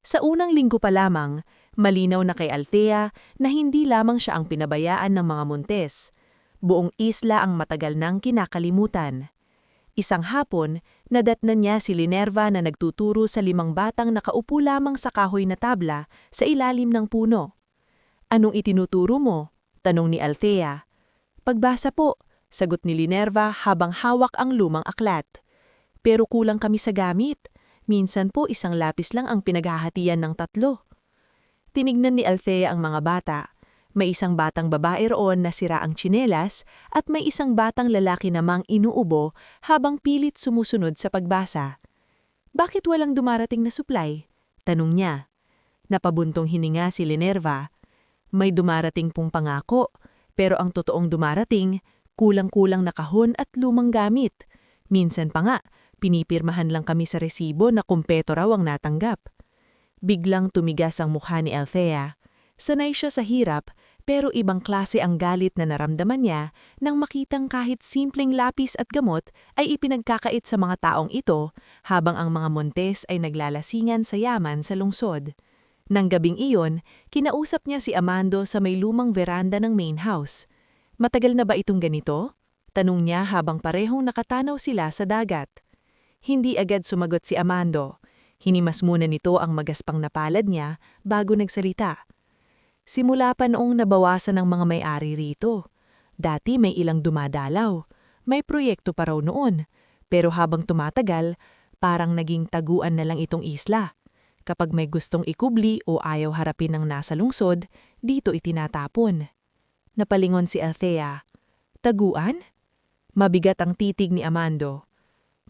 Speaker 1: Sa unang linggo pa lamang, malinaw na kay Althea na hindi lamang siya ang pinabayaan ng mga Montes. Buong isla ang matagal nang kinakalimutan. Isang hapon, nadatnan niya si Linerva na nagtuturo sa 5 batang nakaupo lamang sa kahoy na tabla sa ilalim ng puno. "Anong itinuturo mo?" tanong ni Althea. "Pagbasa po," sagot ni Linerva habang hawak ang lumang aklat. "Pero kulang kami sa gamit. Minsan po isang lapis lang ang pinaghahatian ng 3. Tinignan ni Althea ang mga bata. May isang batang babae roon na sira ang tsinelas at may isang batang lalaki namang inuubo habang pilit sumusunod sa pagbasa. "Bakit walang dumarating na supply?" tanong niya. Napabuntong hininga si Linerva. "May dumarating pong pangako, pero ang totoong dumarating, kulang-kulang na kahon at lumang gamit. Minsan pa nga, pinipirmahan lang kami sa resibo na kumpeto raw ang natanggap." Biglang tumigas ang mukha ni Althea. Sanay siya sa hirap, pero ibang klase ang galit na naramdaman niya nang makitang kahit simpleng lapis at gamot ay ipinagkakait sa mga taong ito habang ang mga Montes ay naglalasingan sa yaman sa lungsod. Nang gabing iyon, kinausap niya si Amando sa may lumang veranda ng main house. "Matagal na ba itong ganito?" tanong niya habang parehong nakatanaw sila sa dagat. Hindi agad sumagot si Amando. Hinimas muna nito ang magaspang na palad niya bago nagsalita. "Simula pa noong nabawasan ng mga may-ari rito. Dati may ilang dumadalaw. May proyekto pa raw noon. Pero habang tumatagal, parang naging taguan na lang itong isla. Kapag may gustong ikubli o ayaw harapin ng nasa lungsod, dito itinatapon." Napalingon si Althea. "Taguan?" Mabigat ang titig ni Amando.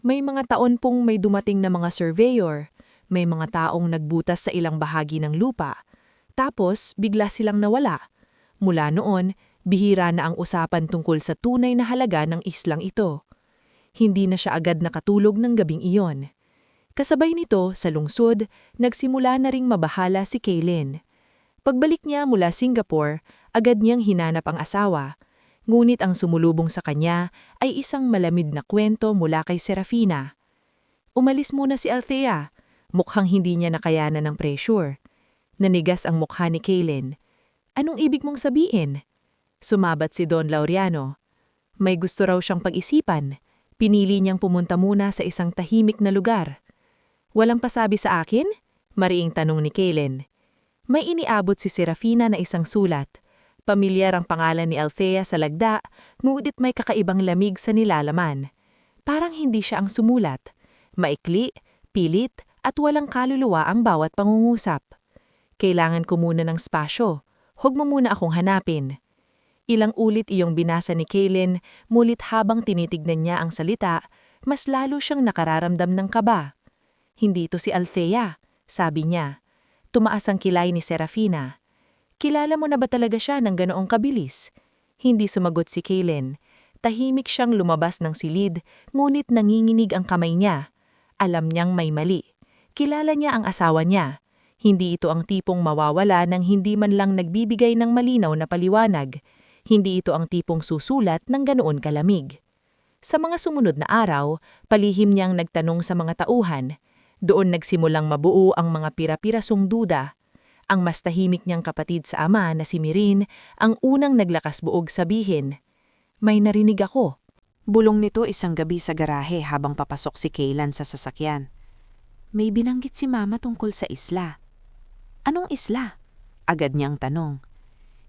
Speaker 1: "May mga taon pong may dumating na mga surveyor. May mga taong nagbutas sa ilang bahagi ng lupa. Tapos, bigla silang nawala. Mula noon, bihira na ang usapan tungkol sa tunay na halaga ng islang ito." Hindi na siya agad nakatulog ng gabing iyon. Kasabay nito, sa lungsod, nagsimula na ring mabahala si Kaylin. Pagbalik niya mula Singapore, agad niyang hinanap ang asawa. Ngunit ang sumulubong sa kanya ay isang malamig na kwento mula kay Serafina. "Umalis muna si Althea. Mukhang hindi niya nakayanan ng pressure. Nanigas ang mukha ni Kaylen. Anong ibig mong sabihin? Sumabat si Don Laureano. May gusto raw siyang pag-isipan. Pinili niyang pumunta muna sa isang tahimik na lugar. Walang pasabi sa akin? Mariing tanong ni Kaylen. May iniabot si Serafina na isang sulat. Pamilyar ang pangalan ni Althea sa lagda, ngunit may kakaibang lamig sa nilalaman. Parang hindi siya ang sumulat. Maikli, pilit, at walang kaluluwa ang bawat pangungusap. Kailangan ko muna ng spasyo. Huwag mo muna akong hanapin. Ilang ulit iyong binasa ni Kaylen, mulit habang tinitignan niya ang salita, mas lalo siyang nakararamdam ng kaba. Hindi ito si Althea, sabi niya. Tumaas ang kilay ni Serafina. Kilala mo na ba talaga siya ng ganoong kabilis? Hindi sumagot si Kaylen. Tahimik siyang lumabas ng silid, ngunit nanginginig ang kamay niya. Alam niyang may mali. Kilala niya ang asawa niya. Hindi ito ang tipong mawawala nang hindi man lang nagbibigay ng malinaw na paliwanag. Hindi ito ang tipong susulat ng ganoon kalamig. Sa mga sumunod na araw, palihim niyang nagtanong sa mga tauhan. Doon nagsimulang mabuo ang mga pira-pirasong duda. Ang mas tahimik niyang kapatid sa ama na si Mirin ang unang naglakas buog sabihin, "May narinig ako."
Speaker 2: Bulong nito isang gabi sa garahe habang papasok si Kaylan sa sasakyan. May binanggit si Mama tungkol sa isla. Anong isla? Agad niyang tanong.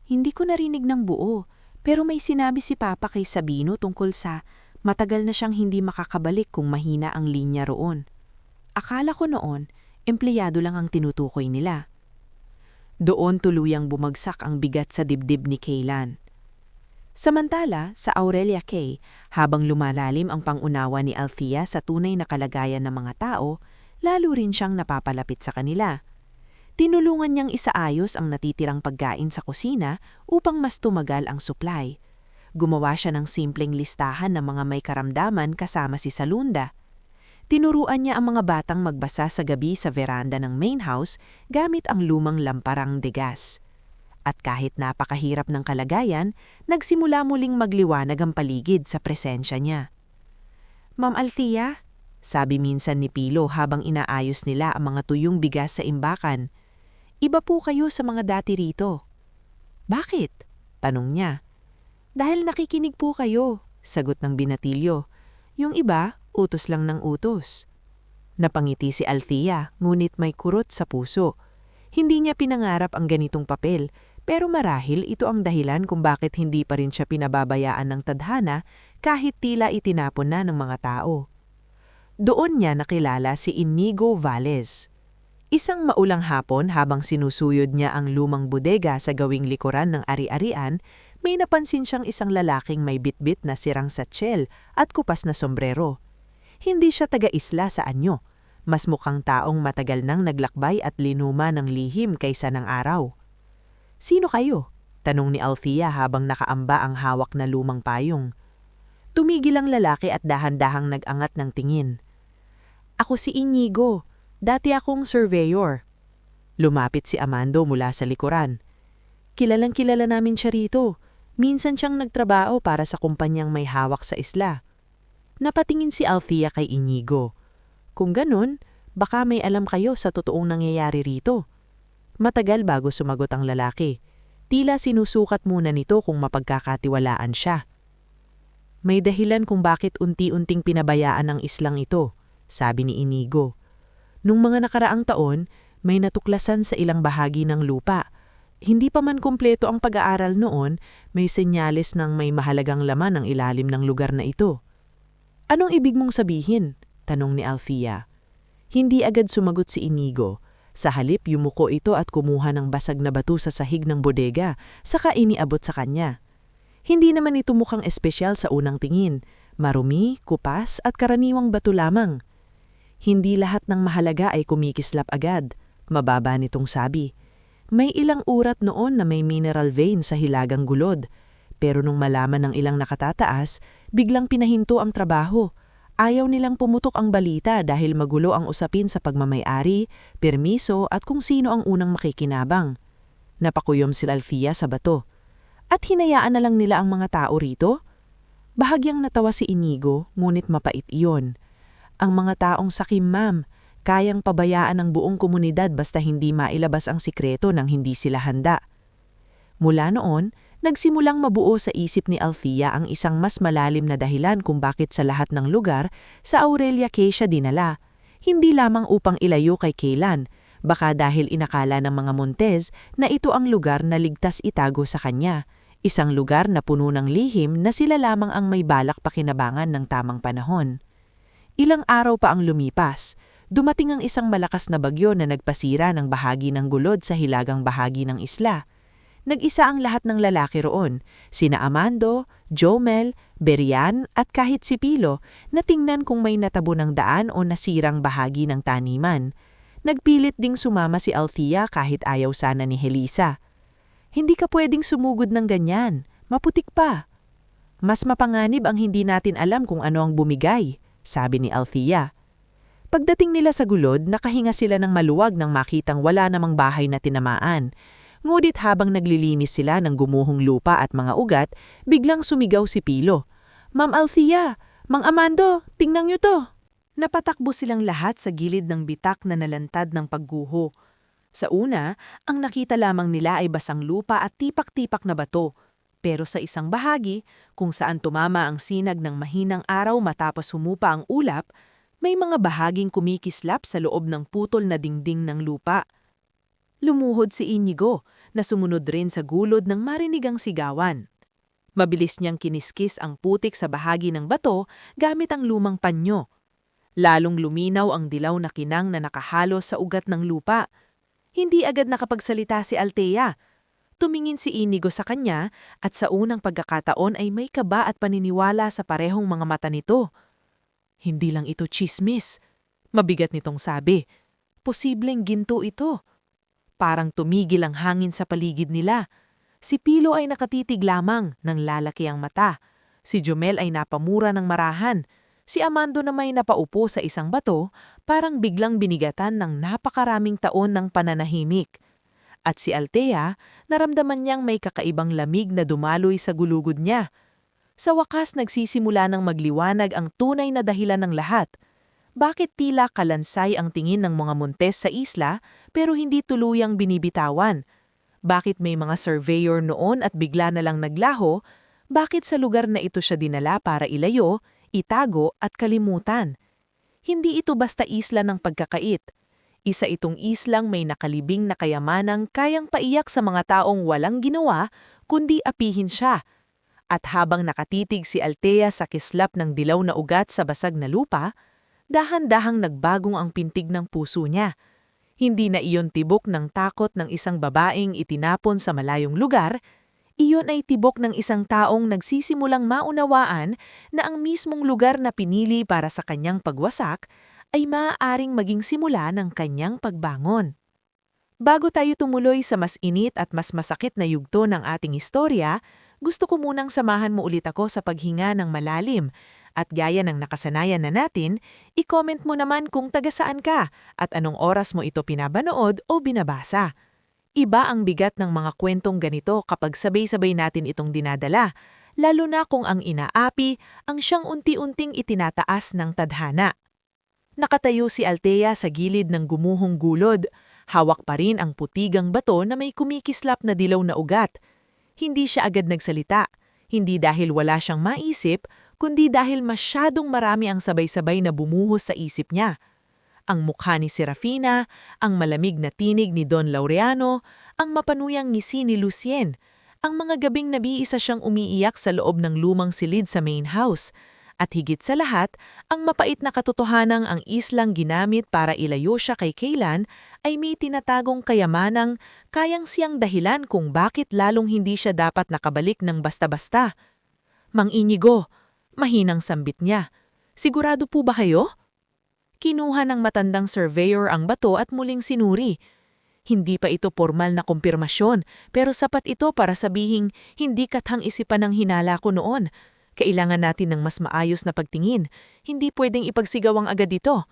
Speaker 2: Hindi ko narinig ng buo, pero may sinabi si Papa kay Sabino tungkol sa matagal na siyang hindi makakabalik kung mahina ang linya roon. Akala ko noon, empleyado lang ang tinutukoy nila. Doon tuluyang bumagsak ang bigat sa dibdib ni Kaylan. Samantala, sa Aurelia Cay, habang lumalalim ang pangunawa ni Althea sa tunay na kalagayan ng mga tao, lalo rin siyang napapalapit sa kanila. Tinulungan niyang isaayos ang natitirang pagkain sa kusina upang mas tumagal ang supply. Gumawa siya ng simpleng listahan ng mga may karamdaman kasama si Salunda. Tinuruan niya ang mga batang magbasa sa gabi sa veranda ng main house gamit ang lumang lamparang de gas. At kahit napakahirap ng kalagayan, nagsimula muling magliwanag ang paligid sa presensya niya. "Ma'am Althea," sabi minsan ni Pilo habang inaayos nila ang mga tuyong bigas sa imbakan, "iba po kayo sa mga dati rito." "Bakit?" tanong niya. "Dahil nakikinig po kayo," sagot ng binatilyo. "Yung iba, utos lang ng utos." Napangiti si Althea, ngunit may kurot sa puso. Hindi niya pinangarap ang ganitong papel, pero marahil ito ang dahilan kung bakit hindi pa rin siya pinababayaan ng tadhana kahit tila itinapon na ng mga tao. Doon niya nakilala si Inigo Valles. Isang maulang hapon habang sinusuyod niya ang lumang bodega sa gawing likuran ng ari-arian, may napansin siyang isang lalaking may bitbit na sirang satchel at kupas na sombrero. Hindi siya taga-isla sa anyo. Mas mukhang taong matagal nang naglakbay at linuma ng lihim kaysa ng araw. "Sino kayo?" tanong ni Althea habang nakaamba ang hawak na lumang payong. Tumigil ang lalaki at dahan-dahang nag-angat ng tingin. "Ako si Inigo. Dati akong surveyor." Lumapit si Amando mula sa likuran. "Kilalang-kilala namin siya rito. Minsan siyang nagtrabaho para sa kumpanyang may hawak sa isla." Napatingin si Althea kay Inigo. "Kung ganun, baka may alam kayo sa totoong nangyayari rito." Matagal bago sumagot ang lalaki. Tila sinusukat muna nito kung mapagkakatiwalaan siya. "May dahilan kung bakit unti-unting pinabayaan ang islang ito," sabi ni Inigo. "Nung mga nakaraang taon, may natuklasan sa ilang bahagi ng lupa. Hindi pa man kumpleto ang pag-aaral noon, may senyales ng may mahalagang laman ang ilalim ng lugar na ito." "Anong ibig mong sabihin?" tanong ni Althea. Hindi agad sumagot si Inigo. Sa halip, yumuko ito at kumuha ng basag na bato sa sahig ng bodega, saka iniabot sa kanya. Hindi naman ito mukhang espesyal sa unang tingin. Marumi, kupas at karaniwang bato lamang. Hindi lahat ng mahalaga ay kumikislap agad, mababa nitong sabi. May ilang urat noon na may mineral vein sa hilagang gulod. Pero nung malaman ng ilang nakatataas, biglang pinahinto ang trabaho. Ayaw nilang pumutok ang balita dahil magulo ang usapin sa pagmamay-ari, permiso at kung sino ang unang makikinabang. Napakuyom si Althea sa bato. At hinayaan na lang nila ang mga tao rito? Bahagyang natawa si Inigo, ngunit mapait iyon. "Ang mga taong sakim, ma'am.
Speaker 3: kayang pabayaan ang buong komunidad basta hindi mailabas ang sikreto nang hindi sila handa. Mula noon, nagsimulang mabuo sa isip ni Althea ang isang mas malalim na dahilan kung bakit sa lahat ng lugar sa Aurelia Cay siya dinala. Hindi lamang upang ilayo kay Kaylan, baka dahil inakala ng mga Montez na ito ang lugar na ligtas itago sa kanya, isang lugar na puno ng lihim na sila lamang ang may balak pakinabangan ng tamang panahon. Ilang araw pa ang lumipas, dumating ang isang malakas na bagyo na nagpasira ng bahagi ng gulod sa hilagang bahagi ng isla. Nag-isa ang lahat ng lalaki roon, sina Amando, Jomel, Berian at kahit si Pilo na tingnan kung may natabo ng daan o nasirang bahagi ng taniman. Nagpilit ding sumama si Althea kahit ayaw sana ni Helisa. Hindi ka pwedeng sumugod ng ganyan, maputik pa. Mas mapanganib ang hindi natin alam kung ano ang bumigay, sabi ni Althea. Pagdating nila sa gulod, nakahinga sila ng maluwag nang makitang wala namang bahay na tinamaan. Ngunit habang naglilinis sila ng gumuhong lupa at mga ugat, biglang sumigaw si Pilo. "Ma'am Althea! Mang Amando! Tingnan niyo to!"
Speaker 2: Napatakbo silang lahat sa gilid ng bitak na nalantad ng pagguho. Sa una, ang nakita lamang nila ay basang lupa at tipak-tipak na bato. Pero sa isang bahagi, kung saan tumama ang sinag ng mahinang araw matapos humupa ang ulap, may mga bahaging kumikislap sa loob ng putol na dingding ng lupa. Lumuhod si Inigo na sumunod rin sa gulod ng marinig ang sigawan. Mabilis niyang kiniskis ang putik sa bahagi ng bato gamit ang lumang panyo. Lalong luminaw ang dilaw na kinang na nakahalo sa ugat ng lupa. Hindi agad nakapagsalita si Althea. Tumingin si Inigo sa kanya at sa unang pagkakataon ay may kaba at paniniwala sa parehong mga mata nito. Hindi lang ito tsismis. Mabigat nitong sabi. Posibleng ginto ito. Parang tumigil ang hangin sa paligid nila. Si Pilo ay nakatitig lamang nang lalaki ang mata. Si Jomel ay napamura ng marahan. Si Amando na may napaupo sa isang bato, parang biglang binigatan ng napakaraming taon ng pananahimik. At si Althea, naramdaman niyang may kakaibang lamig na dumaloy sa gulugod niya. Sa wakas nagsisimula ng magliwanag ang tunay na dahilan ng lahat. Bakit tila kalansay ang tingin ng mga Montes sa isla pero hindi tuluyang binibitawan? Bakit may mga surveyor noon at bigla na lang naglaho? Bakit sa lugar na ito siya dinala para ilayo, itago at kalimutan? Hindi ito basta isla ng pagkakait. Isa itong islang may nakalibing na kayamanang kayang paiyak sa mga taong walang ginawa kundi apihin siya. At habang nakatitig si Althea sa kislap ng dilaw na ugat sa basag na lupa, dahan-dahang nagbagong ang pintig ng puso niya. Hindi na iyon tibok ng takot ng isang babaeng itinapon sa malayong lugar, iyon ay tibok ng isang taong nagsisimulang maunawaan na ang mismong lugar na pinili para sa kanyang pagwasak ay maaaring maging simula ng kanyang pagbangon. Bago tayo tumuloy sa mas init at mas masakit na yugto ng ating istorya, gusto ko munang samahan mo ulit ako sa paghinga ng malalim. At gaya ng nakasanayan na natin, i-comment mo naman kung taga saan ka at anong oras mo ito pinabanood o binabasa. Iba ang bigat ng mga kwentong ganito kapag sabay-sabay natin itong dinadala, lalo na kung ang inaapi ang siyang unti-unting itinataas ng tadhana. Nakatayo si Althea sa gilid ng gumuhong gulod. Hawak pa rin ang putigang bato na may kumikislap na dilaw na ugat. Hindi siya agad nagsalita, hindi dahil wala siyang maisip, kundi dahil masyadong marami ang sabay-sabay na bumuhos sa isip niya. Ang mukha ni Serafina, ang malamig na tinig ni Don Laureano, ang mapanuyang ngisi ni Lucien, ang mga gabing nabiisa siyang umiiyak sa loob ng lumang silid sa main house, at higit sa lahat, ang mapait na katotohanang ang islang ginamit para ilayo siya kay Kaylan ay may tinatagong kayamanang kayang siyang dahilan kung bakit lalong hindi siya dapat nakabalik ng basta-basta. Mang Inigo, mahinang sambit niya. Sigurado po ba kayo? Kinuha ng matandang surveyor ang bato at muling sinuri. Hindi pa ito formal na kumpirmasyon, pero sapat ito para sabihing hindi kathang isipan ng hinala ko noon. Kailangan natin ng mas maayos na pagtingin. Hindi pwedeng ipagsigawang agad ito.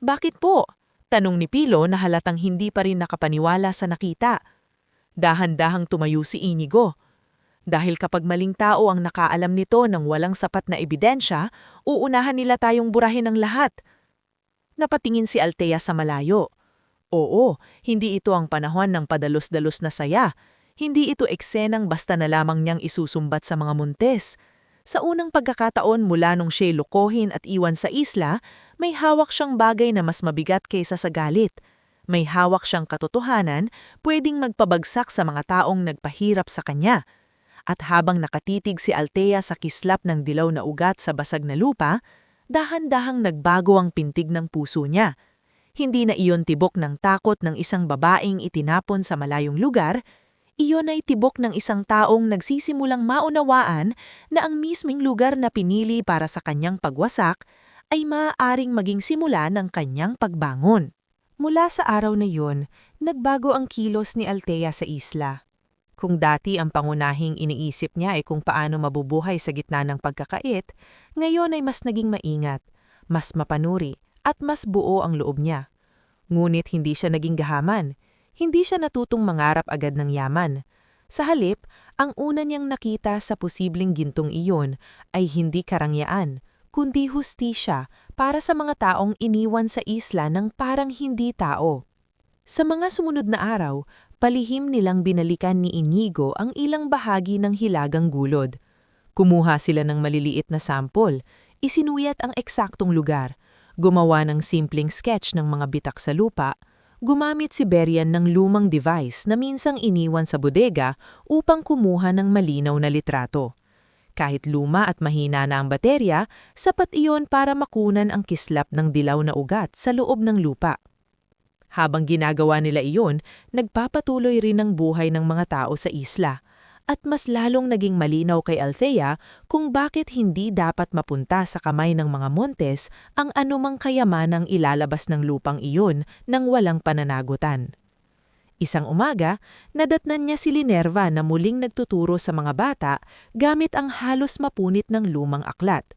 Speaker 2: Bakit po? Tanong ni Pilo na halatang hindi pa rin nakapaniwala sa nakita. Dahan-dahang tumayo si Inigo. Dahil kapag maling tao ang nakaalam nito ng walang sapat na ebidensya, uunahan nila tayong burahin ang lahat.
Speaker 3: Napatingin si Althea sa malayo. Oo, hindi ito ang panahon ng padalos-dalos na saya. Hindi ito eksenang basta na lamang niyang isusumbat sa mga muntes. Sa unang pagkakataon mula nung siya'y lukohin at iwan sa isla, may hawak siyang bagay na mas mabigat kaysa sa galit. May hawak siyang katotohanan, pwedeng magpabagsak sa mga taong nagpahirap sa kanya. At habang nakatitig si Althea sa kislap ng dilaw na ugat sa basag na lupa, dahan-dahang nagbago ang pintig ng puso niya. Hindi na iyon tibok ng takot ng isang babaeng itinapon sa malayong lugar, iyon ay tibok ng isang taong nagsisimulang maunawaan na ang misming lugar na pinili para sa kanyang pagwasak ay maaaring maging simula ng kanyang pagbangon. Mula sa araw na yun, nagbago ang kilos ni Althea sa isla. Kung dati ang pangunahing iniisip niya ay kung paano mabubuhay sa gitna ng pagkakait, ngayon ay mas naging maingat, mas mapanuri, at mas buo ang loob niya. Ngunit hindi siya naging gahaman. Hindi siya natutong mangarap agad ng yaman. Sa halip, ang una niyang nakita sa posibleng gintong iyon ay hindi karangyaan, kundi hustisya para sa mga taong iniwan sa isla ng parang hindi tao. Sa mga sumunod na araw, palihim nilang binalikan ni Inigo ang ilang bahagi ng hilagang gulod. Kumuha sila ng maliliit na sampol, isinuyat ang eksaktong lugar, gumawa ng simpleng sketch ng mga bitak sa lupa, gumamit si Berian ng lumang device na minsang iniwan sa bodega upang kumuha ng malinaw na litrato. Kahit luma at mahina na ang baterya, sapat iyon para makunan ang kislap ng dilaw na ugat sa loob ng lupa. Habang ginagawa nila iyon, nagpapatuloy rin ang buhay ng mga tao sa isla. At mas lalong naging malinaw kay Althea kung bakit hindi dapat mapunta sa kamay ng mga Montes ang anumang kayamanang ilalabas ng lupang iyon nang walang pananagutan. Isang umaga, nadatnan niya si Linerva na muling nagtuturo sa mga bata gamit ang halos mapunit ng lumang aklat.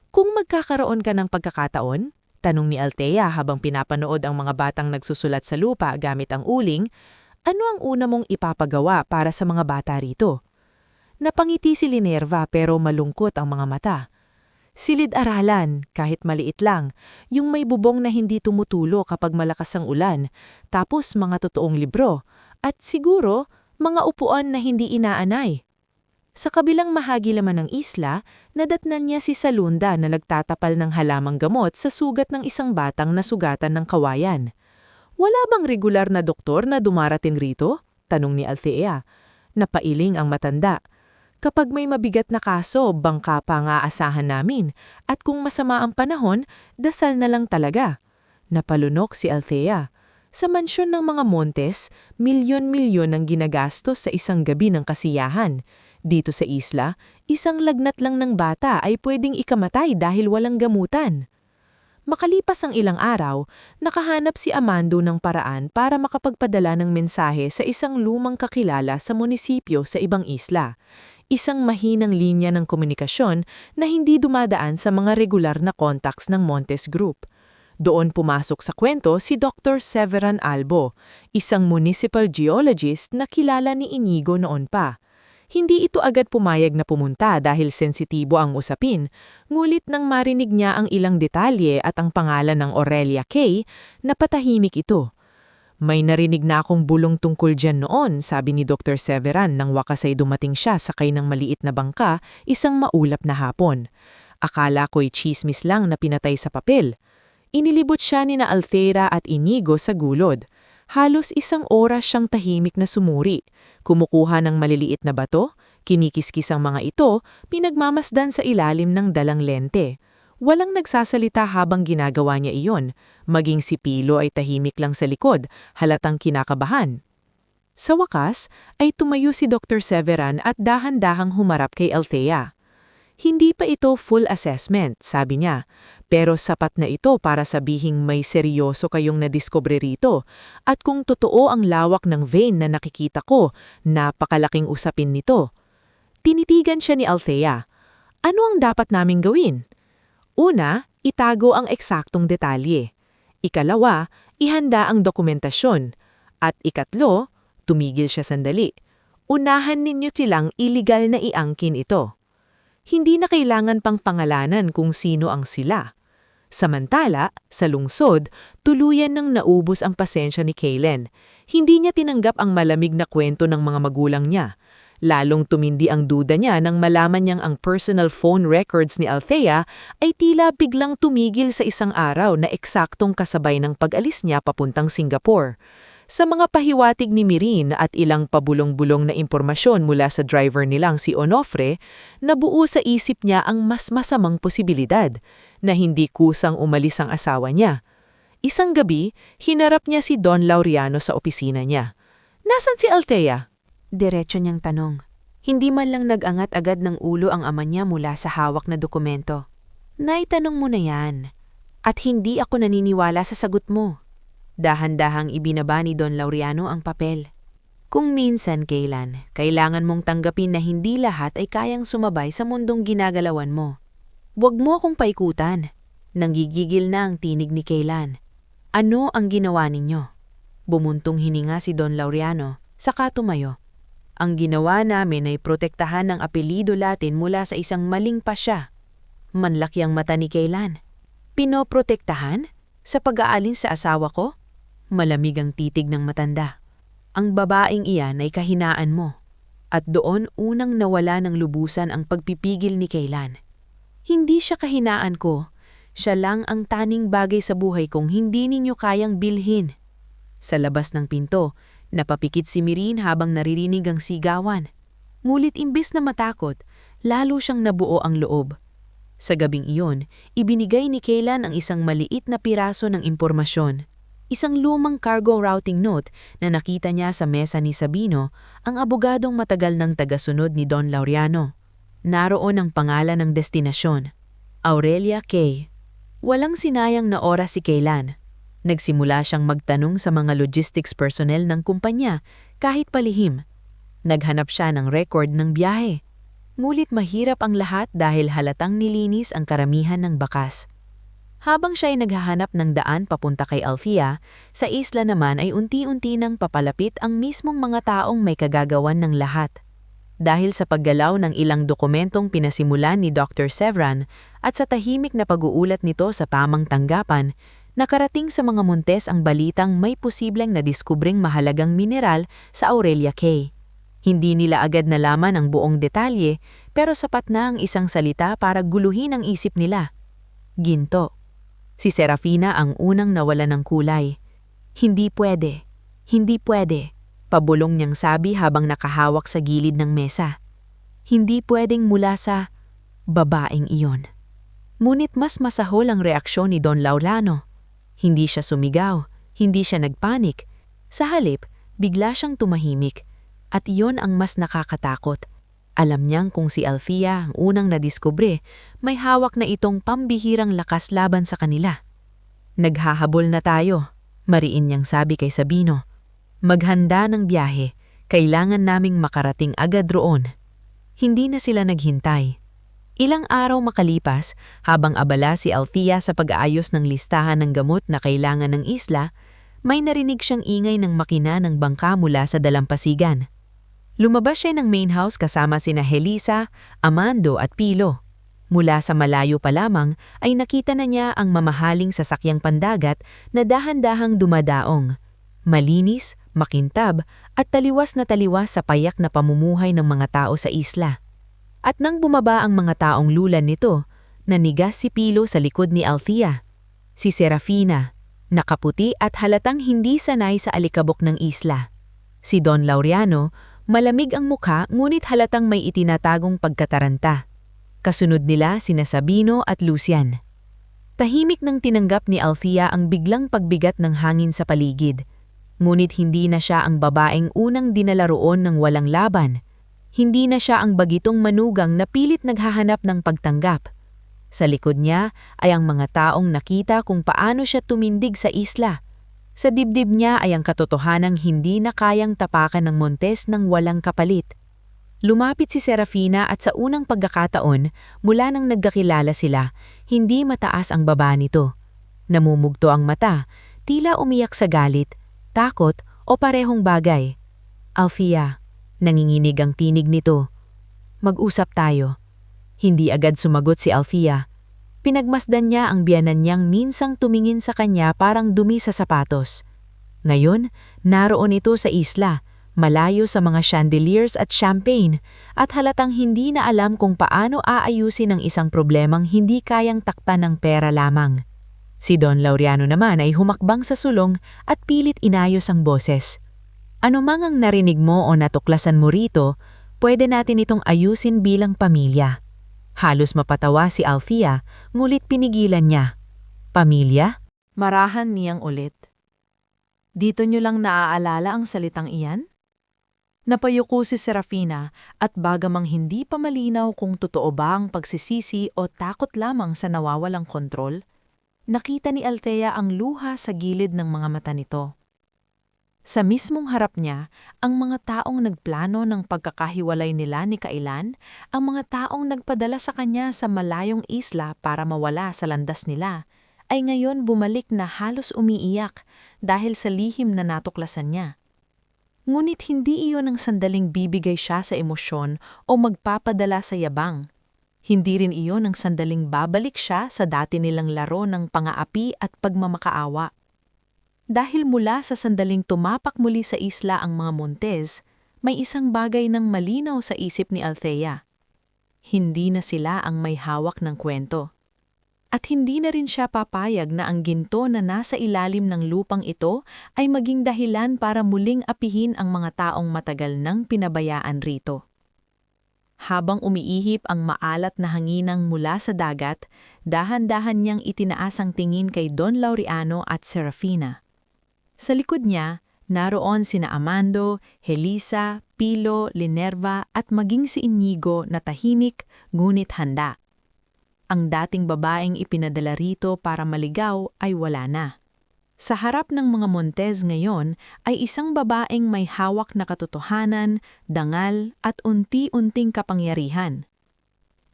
Speaker 3: "Kung magkakaroon ka ng pagkakataon," tanong ni Althea habang pinapanood ang mga batang nagsusulat sa lupa gamit ang uling, "ano ang una mong ipapagawa para sa mga bata rito?" Napangiti si Linerva pero malungkot ang mga mata. "Silid-aralan, kahit maliit lang, yung may bubong na hindi tumutulo kapag malakas ang ulan, tapos mga totoong libro, at siguro mga upuan na hindi inaanay." Sa kabilang mahagi naman ng isla, nadatnan niya si Salunda na nagtatapal ng halamang gamot sa sugat ng isang batang nasugatan ng kawayan. "Wala bang regular na doktor na dumarating rito?" tanong ni Althea. Napailing ang matanda. "Kapag may mabigat na kaso, bangka pa ang aasahan namin. At kung masama ang panahon, dasal na lang talaga." Napalunok si Althea. Sa mansyon ng mga Montes, milyon-milyon ang ginagastos sa isang gabi ng kasiyahan. Dito sa isla, isang lagnat lang ng bata ay pwedeng ikamatay dahil walang gamutan. Makalipas ang ilang araw, nakahanap si Amando ng paraan para makapagpadala ng mensahe sa isang lumang kakilala sa munisipyo sa ibang isla. Isang mahinang linya ng komunikasyon na hindi dumadaan sa mga regular na contacts ng Montes Group. Doon pumasok sa kwento si Dr. Severan Albo, isang municipal geologist na kilala ni Inigo noon pa. Hindi ito agad pumayag na pumunta dahil sensitibo ang usapin, ngulit nang marinig niya ang ilang detalye at ang pangalan ng Aurelia Kay, napatahimik ito. "May narinig na akong bulong tungkol dyan noon," sabi ni Dr. Severan nang wakas ay dumating siya sakay ng maliit na bangka isang maulap na hapon. "Akala ko'y chismis lang na pinatay sa papel." Inilibot siya ni na Althea at Inigo sa gulod. Halos isang oras siyang tahimik na sumuri. Kumukuha ng maliliit na bato, kinikiskis ang mga ito, pinagmamasdan sa ilalim ng dalang lente. Walang nagsasalita habang ginagawa niya iyon. Maging si Pilo ay tahimik lang sa likod, halatang kinakabahan. Sa wakas, ay tumayo si Dr. Severan at dahan-dahang humarap kay Althea. "Hindi pa ito full assessment," sabi niya, "pero sapat na ito para sabihing may seryoso kayong nadiskubre rito. At kung totoo ang lawak ng vein na nakikita ko, napakalaking usapin nito." Tinitigan siya ni Althea. "Ano ang dapat naming gawin?" "Una, itago ang eksaktong detalye. Ikalawa, ihanda ang dokumentasyon. At ikatlo," tumigil siya sandali, "unahan ninyo silang iligal na iangkin ito. Hindi na kailangan pang pangalanan kung sino ang sila." Samantala, sa lungsod, tuluyan nang naubos ang pasensya ni Kaylen. Hindi niya tinanggap ang malamig na kwento ng mga magulang niya. Lalong tumindi ang duda niya nang malaman niyang ang personal phone records ni Althea ay tila biglang tumigil sa isang araw na eksaktong kasabay ng pag-alis niya papuntang Singapore. Sa mga pahiwatig ni Mirin at ilang pabulong-bulong na impormasyon mula sa driver nilang si Onofre, nabuo sa isip niya ang mas masamang posibilidad na hindi kusang umalis ang asawa niya. Isang gabi, hinarap niya si Don Laureano sa opisina niya. "Nasaan si Althea?"
Speaker 2: Diretso niyang tanong. Hindi man lang nag-angat agad ng ulo ang ama niya mula sa hawak na dokumento. "Naitanong mo na yan. At hindi ako naniniwala sa sagot mo." Dahan-dahang ibinaba ni Don Laureano ang papel. "Kung minsan, Kaylan, kailangan mong tanggapin na hindi lahat ay kayang sumabay sa mundong ginagalawan mo. Huwag mo akong paikutan." Nanggigigil na ang tinig ni Kaylan. "Ano ang ginawa ninyo?" Bumuntong hininga si Don Laureano, saka tumayo. "Ang ginawa namin ay protektahan ng apelido Latin mula sa isang maling pasya." Manlaki ang mata ni Kaylan. "Pinoprotektahan? Sa pag-aalin sa asawa ko?" Malamig ang titig ng matanda. "Ang babaeng iyan ay kahinaan mo." At doon unang nawala ng lubusan ang pagpipigil ni Kaylan. "Hindi siya kahinaan ko. Siya lang ang taning bagay sa buhay kong hindi ninyo kayang bilhin." Sa labas ng pinto, napapikit si Mirin habang naririnig ang sigawan. Ngulit imbes na matakot, lalo siyang nabuo ang loob. Sa gabing iyon, ibinigay ni Kaylan ang isang maliit na piraso ng impormasyon. Isang lumang cargo routing note na nakita niya sa mesa ni Sabino, ang abogadong matagal ng tagasunod ni Don Laureano. Naroon ang pangalan ng destinasyon, Aurelia Cay. Walang sinayang na oras si Kaylan. Nagsimula siyang magtanong sa mga logistics personnel ng kumpanya kahit palihim. Naghanap siya ng record ng biyahe. Ngulit mahirap ang lahat dahil halatang nilinis ang karamihan ng bakas. Habang siya ay naghahanap ng daan papunta kay Althea, sa isla naman ay unti-unti nang papalapit ang mismong mga taong may kagagawan ng lahat. Dahil sa paggalaw ng ilang dokumentong pinasimulan ni Dr. Sevran at sa tahimik na pag-uulat nito sa tamang tanggapan, nakarating sa mga Montes ang balitang may posibleng nadiskubring mahalagang mineral sa Aurelia Cay. Hindi nila agad nalaman ang buong detalye, pero sapat na ang isang salita para guluhin ang isip nila. Ginto. Si Serafina ang unang nawala ng kulay. "Hindi pwede. Hindi pwede," pabulong niyang sabi habang nakahawak sa gilid ng mesa. "Hindi pwedeng mula sa babaeng iyon." Ngunit mas masahol ang reaksyon ni Don Laureano. Hindi siya sumigaw, hindi siya nagpanik. Sa halip, bigla siyang tumahimik. At iyon ang mas nakakatakot. Alam niyang kung si Althea ang unang nadiskubre, may hawak na itong pambihirang lakas laban sa kanila. "Naghahabol na tayo," mariin niyang sabi kay Sabino. "Maghanda ng biyahe, kailangan naming makarating agad roon." Hindi na sila naghintay. Ilang araw makalipas, habang abala si Althea sa pag-aayos ng listahan ng gamot na kailangan ng isla, may narinig siyang ingay ng makina ng bangka mula sa dalampasigan. Lumabas siya ng main house kasama sina Helisa, Amando at Pilo. Mula sa malayo pa lamang ay nakita na niya ang mamahaling sasakyang pandagat na dahan-dahang dumadaong. Malinis, makintab at taliwas na taliwas sa payak na pamumuhay ng mga tao sa isla. At nang bumaba ang mga taong lulan nito, nanigas si Pilo sa likod ni Althea. Si Serafina, nakaputi at halatang hindi sanay sa alikabok ng isla. Si Don Laureano, malamig ang mukha ngunit halatang may itinatagong pagkataranta. Kasunod nila sina Sabino at Lucian. Tahimik nang tinanggap ni Althea ang biglang pagbigat ng hangin sa paligid. Ngunit hindi na siya ang babaeng unang dinala roon ng walang laban. Hindi na siya ang bagitong manugang na pilit naghahanap ng pagtanggap. Sa likod niya ay ang mga taong nakita kung paano siya tumindig sa isla. Sa dibdib niya ay ang katotohanang hindi na kayang tapakan ng Montes ng walang kapalit. Lumapit si Serafina at sa unang pagkakataon, mula nang nagkakilala sila, hindi mataas ang baba nito. Namumugto ang mata, tila umiyak sa galit, takot o parehong bagay. "Althea," nanginginig ang tinig nito. "Mag-usap tayo." Hindi agad sumagot si Althea. Pinagmasdan niya ang biyanan niyang minsang tumingin sa kanya parang dumi sa sapatos. Ngayon, naroon ito sa isla, malayo sa mga chandeliers at champagne, at halatang hindi na alam kung paano aayusin ang isang problemang hindi kayang takpan ng pera lamang. Si Don Laureano naman ay humakbang sa sulong at pilit inayos ang boses. Ano mang ang narinig mo o natuklasan mo rito, pwede natin itong ayusin bilang pamilya. Halos mapatawa si Althea, ngulit pinigilan niya. Pamilya?
Speaker 1: Marahan niyang ulit. Dito niyo lang naaalala ang salitang iyan? Napayuko si Serafina at bagamang hindi pa malinaw kung totoo ba ang pagsisisi o takot lamang sa nawawalang kontrol, nakita ni Althea ang luha sa gilid ng mga mata nito. Sa mismong harap niya, ang mga taong nagplano ng pagkakahiwalay nila ni Kailan, ang mga taong nagpadala sa kanya sa malayong isla para mawala sa landas nila, ay ngayon bumalik na halos umiiyak dahil sa lihim na natuklasan niya. Ngunit hindi iyon ang sandaling bibigay siya sa emosyon o magpapadala sa yabang. Hindi rin iyon ang sandaling babalik siya sa dati nilang laro ng pangaapi at pagmamakaawa. Dahil mula sa sandaling tumapak muli sa isla ang mga Montez, may isang bagay nang malinaw sa isip ni Althea. Hindi na sila ang may hawak ng kwento. At hindi na rin siya papayag na ang ginto na nasa ilalim ng lupang ito ay maging dahilan para muling apihin ang mga taong matagal nang pinabayaan rito. Habang umiihip ang maalat na hanginang mula sa dagat, dahan-dahan niyang itinaas ang tingin kay Don Laureano at Serafina. Sa likod niya, naroon sina Amando, Helisa, Pilo, Linerva at maging si Inigo na tahimik ngunit handa. Ang dating babaeng ipinadala rito para maligaw ay wala na. Sa harap ng mga Montez ngayon ay isang babaeng may hawak na katotohanan, dangal at unti-unting kapangyarihan.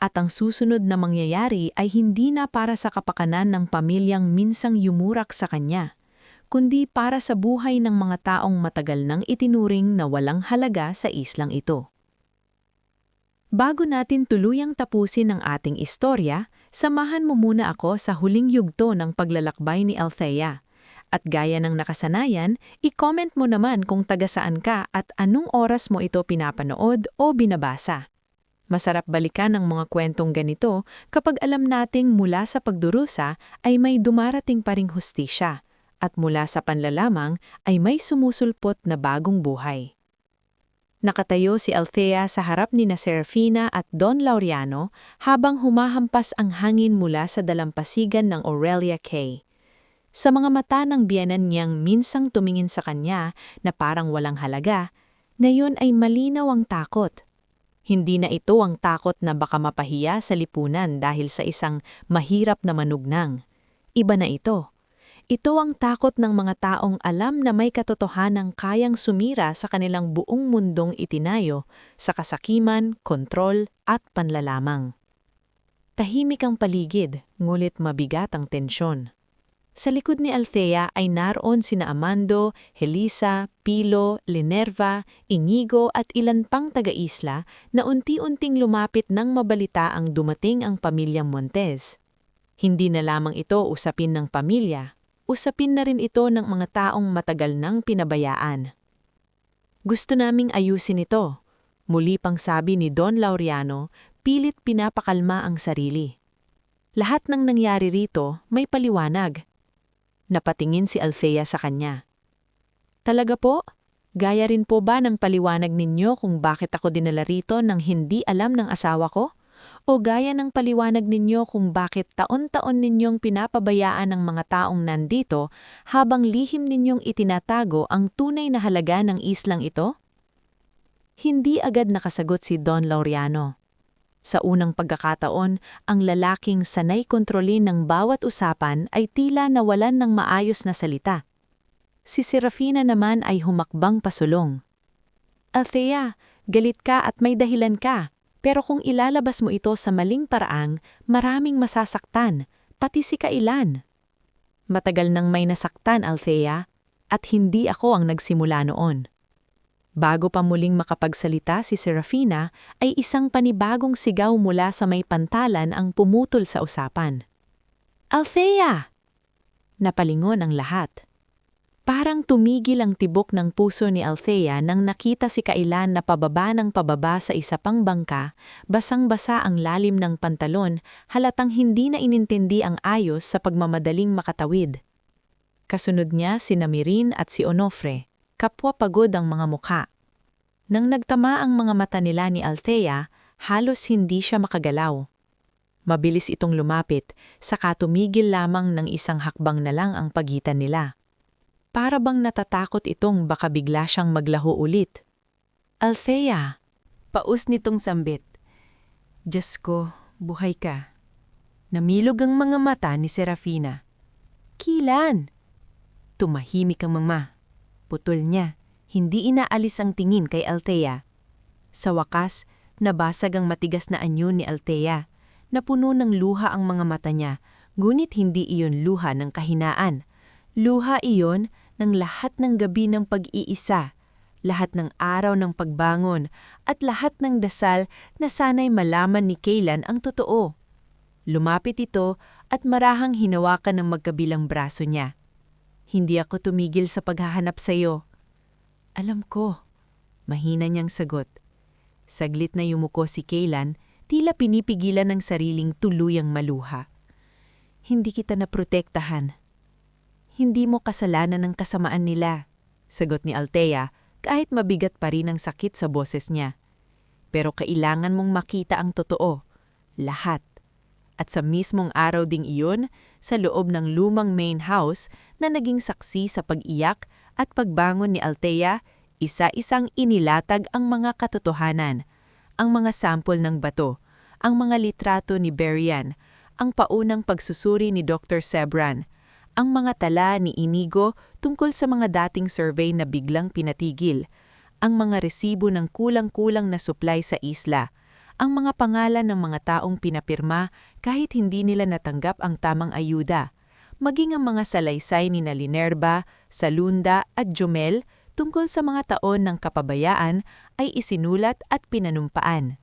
Speaker 1: At ang susunod na mangyayari ay hindi na para sa kapakanan ng pamilyang minsang yumurak sa kanya, kundi para sa buhay ng mga taong matagal nang itinuring na walang halaga sa islang ito. Bago natin tuluyang tapusin ang ating istorya, samahan mo muna ako sa huling yugto ng paglalakbay ni Althea. At gaya ng nakasanayan, i-comment mo naman kung taga saan ka at anong oras mo ito pinapanood o binabasa. Masarap balikan ang mga kwentong ganito kapag alam nating mula sa pagdurusa ay may dumarating pa ring hustisya. At mula sa panlalamang ay may sumusulpot na bagong buhay. Nakatayo si Althea sa harap ni Serafina at Don Laureano habang humahampas ang hangin mula sa dalampasigan ng Aurelia Cay. Sa mga mata ng biyanan niyang minsang tumingin sa kanya na parang walang halaga, ngayon ay malinaw ang takot. Hindi na ito ang takot na baka mapahiya sa lipunan dahil sa isang mahirap na manugnang. Iba na ito. Ito ang takot ng mga taong alam na may katotohanang kayang sumira sa kanilang buong mundong itinayo sa kasakiman, kontrol at panlalamang. Tahimik ang paligid, ngulit mabigat ang tensyon. Sa likod ni Althea ay naroon sina Amando, Helisa, Pilo, Linerva, Inigo at ilan pang taga-isla na unti-unting lumapit nang mabalita ang dumating ang pamilyang Montez. Hindi na lamang ito usapin ng pamilya. Usapin na rin ito ng mga taong matagal nang pinabayaan. Gusto naming ayusin ito, muli pang sabi ni Don Laureano, pilit pinapakalma ang sarili. Lahat ng nangyari rito may paliwanag. Napatingin si Althea sa kanya. Talaga po? Gaya rin po ba ng paliwanag ninyo kung bakit ako dinala rito nang hindi alam ng asawa ko? O gaya ng paliwanag ninyo kung bakit taon-taon ninyong pinapabayaan ng mga taong nandito habang lihim ninyong itinatago ang tunay na halaga ng islang ito? Hindi agad nakasagot si Don Laureano. Sa unang pagkakataon, ang lalaking sanay kontrolin ng bawat usapan ay tila nawalan ng maayos na salita. Si Serafina naman ay humakbang pasulong. Althea, galit ka at may dahilan ka. Pero kung ilalabas mo ito sa maling paraang, maraming masasaktan, pati si Kailan. Matagal nang may nasaktan, Althea, at hindi ako ang nagsimula noon. Bago pa muling makapagsalita si Serafina, ay isang panibagong sigaw mula sa may pantalan ang pumutol sa usapan.
Speaker 2: Althea! Napalingon ang lahat. Parang tumigil ang tibok ng puso ni Althea nang nakita si Kailan na pababa ng pababa sa isa pang bangka, basang-basa ang lalim ng pantalon, halatang hindi na inintindi ang ayos sa pagmamadaling makatawid. Kasunod niya si Mirin at si Onofre, kapwa pagod ang mga mukha. Nang nagtama ang mga mata nila ni Althea, halos hindi siya makagalaw. Mabilis itong lumapit, saka tumigil lamang ng isang hakbang na lang ang pagitan nila. Para bang natatakot itong baka bigla siyang maglaho ulit. Althea! Paus nitong sambit. Diyos ko, buhay ka. Namilog ang mga mata ni Serafina. Kilan? Tumahimik ang mama. Putol niya, hindi inaalis ang tingin kay Althea. Sa wakas, nabasag ang matigas na anyo ni Althea. Napuno ng luha ang mga mata niya, ngunit hindi iyon luha ng kahinaan. Luha iyon ng lahat ng gabi ng pag-iisa, lahat ng araw ng pagbangon, at lahat ng dasal na sana'y malaman ni Kaylan ang totoo. Lumapit ito at marahang hinawakan ng magkabilang braso niya. Hindi ako tumigil sa paghahanap sa iyo. Alam ko, mahina niyang sagot. Saglit na yumuko si Kaylan, tila pinipigilan ng sariling tuluyang maluha. Hindi kita naprotektahan. Hindi mo kasalanan ng kasamaan nila, sagot ni Althea kahit mabigat pa rin ang sakit sa boses niya. Pero kailangan mong makita ang totoo, lahat. At sa mismong araw ding iyon, sa loob ng lumang main house na naging saksi sa pag-iyak at pagbangon ni Althea, isa-isang inilatag ang mga katotohanan, ang mga sample ng bato, ang mga litrato ni Berian, ang paunang pagsusuri ni Dr. Sebran, ang mga tala ni Inigo tungkol sa mga dating survey na biglang pinatigil, ang mga resibo ng kulang-kulang na supply sa isla, ang mga pangalan ng mga taong pinapirma kahit hindi nila natanggap ang tamang ayuda, maging ang mga salaysay ni Linerva, Salunda at Jomel tungkol sa mga taon ng kapabayaan ay isinulat at pinanumpaan.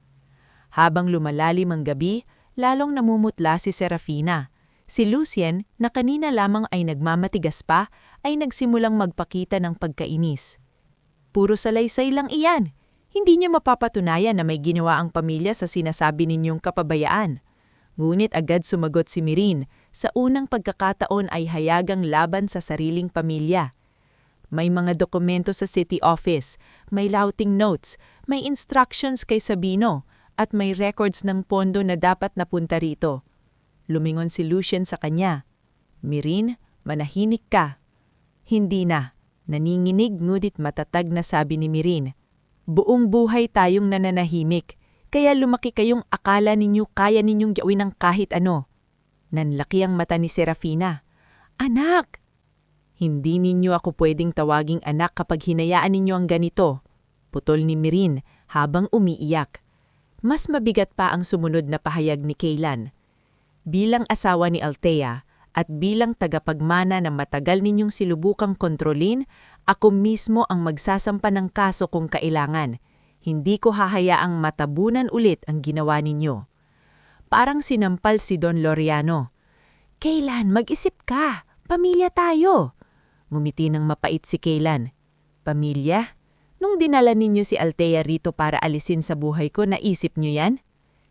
Speaker 2: Habang lumalalim ang gabi, lalong namumutla si Serafina. Si Lucien, na kanina lamang ay nagmamatigas pa, ay nagsimulang magpakita ng pagkainis. Puro salaysay lang iyan. Hindi niya mapapatunayan na may ginawa ang pamilya sa sinasabi ninyong kapabayaan. Ngunit agad sumagot si Mirin, sa unang pagkakataon ay hayagang laban sa sariling pamilya. May mga dokumento sa city office, may routing notes, may instructions kay Sabino, at may records ng pondo na dapat napunta rito. Lumingon si Lucien sa kanya. Mirin, manahinik ka. Hindi na. Naninginig ngunit matatag na sabi ni Mirin. Buong buhay tayong nananahimik, kaya lumaki kayong akala ninyo kaya ninyong gawin ang kahit ano. Nanlaki ang mata ni Serafina. Anak! Hindi ninyo ako pwedeng tawaging anak kapag hinayaan ninyo ang ganito. Putol ni Mirin habang umiiyak. Mas mabigat pa ang sumunod na pahayag ni Kaylan. Bilang asawa ni Althea at bilang tagapagmana na matagal ninyong silubukang kontrolin, ako mismo ang magsasampa ng kaso kung kailangan. Hindi ko hahayaang matabunan ulit ang ginawa ninyo. Parang sinampal si Don Loriano. Kaylan, mag-isip ka. Pamilya tayo. Ngumiti ng mapait si Kaylan. Pamilya? Nung dinala ninyo si Althea rito para alisin sa buhay ko, naisip nyo yan?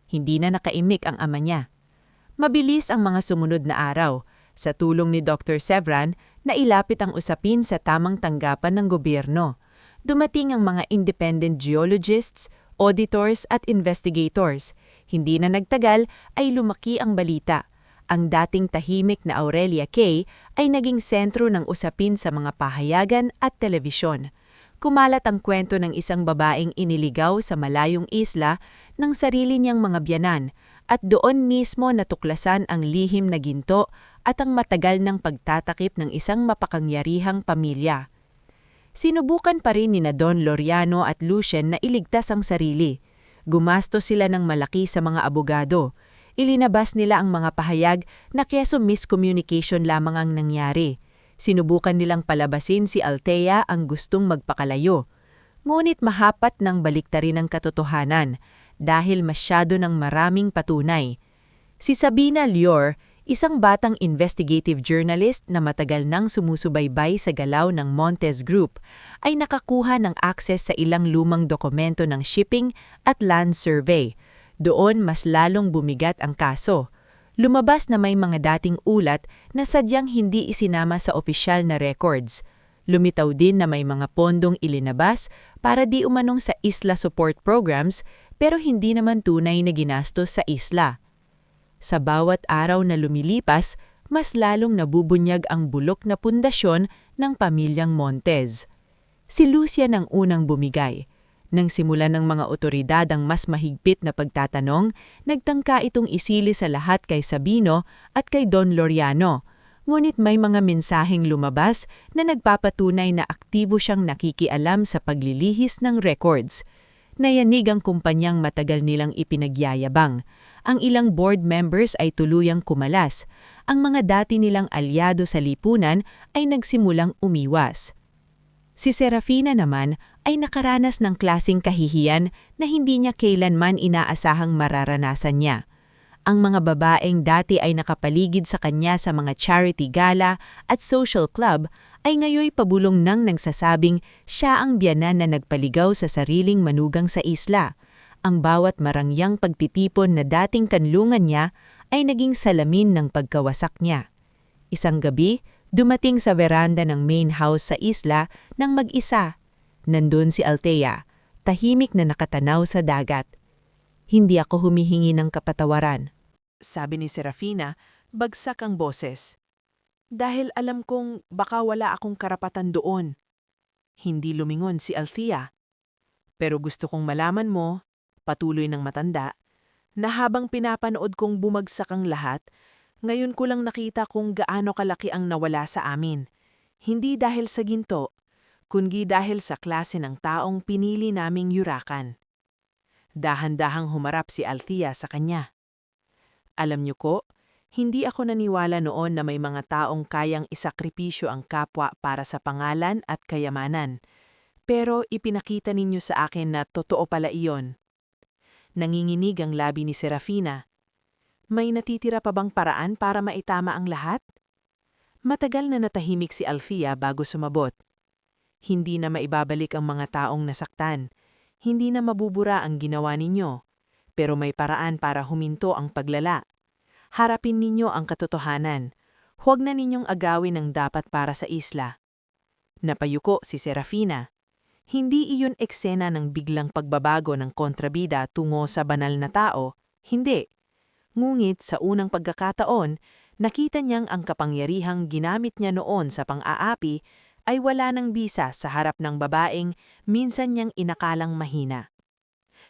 Speaker 2: Hindi na nakaimik ang ama niya. Mabilis ang mga sumunod na araw. Sa tulong ni Dr. Sebran, nailapit ang usapin sa tamang tanggapan ng gobyerno. Dumating ang mga independent geologists, auditors at investigators. Hindi na nagtagal ay lumaki ang balita. Ang dating tahimik na Aurelia Kay ay naging sentro ng usapin sa mga pahayagan at telebisyon. Kumalat ang kwento ng isang babaeng iniligaw sa malayong isla ng sarili niyang mga biyanan at doon mismo natuklasan ang lihim na ginto at ang matagal ng pagtatakip ng isang mapakangyarihang pamilya. Sinubukan pa rin ni Don Loriano at Lucien na iligtas ang sarili. Gumastos sila ng malaki sa mga abogado. Ilinabas nila ang mga pahayag na keso miscommunication lamang ang nangyari. Sinubukan nilang palabasin si Althea ang gustong magpakalayo. Ngunit mahapat ng baliktarin ang katotohanan dahil masyado ng maraming patunay. Si Sabina Lior,
Speaker 1: isang batang investigative journalist na matagal nang sumusubaybay sa galaw ng Montes Group, ay nakakuha ng akses sa ilang lumang dokumento ng shipping at land survey. Doon mas lalong bumigat ang kaso. Lumabas na may mga dating ulat na sadyang hindi isinama sa opisyal na records. Lumitaw din na may mga pondong ilinabas para di umanong sa isla support programs pero hindi naman tunay na ginastos sa isla. Sa bawat araw na lumilipas, mas lalong nabubunyag ang bulok na pundasyon ng pamilyang Montes. Si Lucia ang unang bumigay. Nang simulan ng mga otoridad ang mas mahigpit na pagtatanong, nagtangka itong isili sa lahat kay Sabino at kay Don Laureano. Ngunit may mga mensaheng lumabas na nagpapatunay na aktibo siyang nakikialam sa paglilihis ng records. Nayanig ang kumpanyang matagal nilang ipinagyayabang. Ang ilang board members ay tuluyang kumalas. Ang mga dati nilang alyado sa lipunan ay nagsimulang umiwas. Si Serafina naman ay nakaranas ng klaseng kahihiyan na hindi niya kailanman inaasahang mararanasan niya. Ang mga babaeng dati ay nakapaligid sa kanya sa mga charity gala at social club ay ngayoy pabulong nang nagsasabing siya ang biyanan na nagpaligaw sa sariling manugang sa isla. Ang bawat marangyang pagtitipon na dating kanlungan niya ay naging salamin ng pagkawasak niya. Isang gabi, dumating sa veranda ng main house sa isla ng mag-isa. Nandun si Althea, tahimik na nakatanaw sa dagat. Hindi ako humihingi ng kapatawaran.
Speaker 2: Sabi ni Serafina, bagsak ang boses. Dahil alam kong baka wala akong karapatan doon. Hindi lumingon si Althea. Pero gusto kong malaman mo, patuloy ng matanda, na habang pinapanood kong bumagsak ang lahat, ngayon ko lang nakita kung gaano kalaki ang nawala sa amin. Hindi dahil sa ginto, kundi dahil sa klase ng taong pinili naming yurakan. Dahan-dahang humarap si Althea sa kanya. Alam niyo ko, hindi ako naniwala noon na may mga taong kayang isakripisyo ang kapwa para sa pangalan at kayamanan. Pero ipinakita ninyo sa akin na totoo pala iyon. Nanginginig ang labi ni Serafina. May natitira pa bang paraan para maitama ang lahat? Matagal na natahimik si Althea bago sumabot. Hindi na maibabalik ang mga taong nasaktan. Hindi na mabubura ang ginawa ninyo. Pero may paraan para huminto ang paglala. Harapin ninyo ang katotohanan. Huwag na ninyong agawin ang dapat para sa isla. Napayuko si Serafina. Hindi iyon eksena ng biglang pagbabago ng kontrabida tungo sa banal na tao. Hindi. Ngunit sa unang pagkakataon, nakita niyang ang kapangyarihang ginamit niya noon sa pang-aapi ay wala ng bisa sa harap ng babaeng minsan niyang inakalang mahina.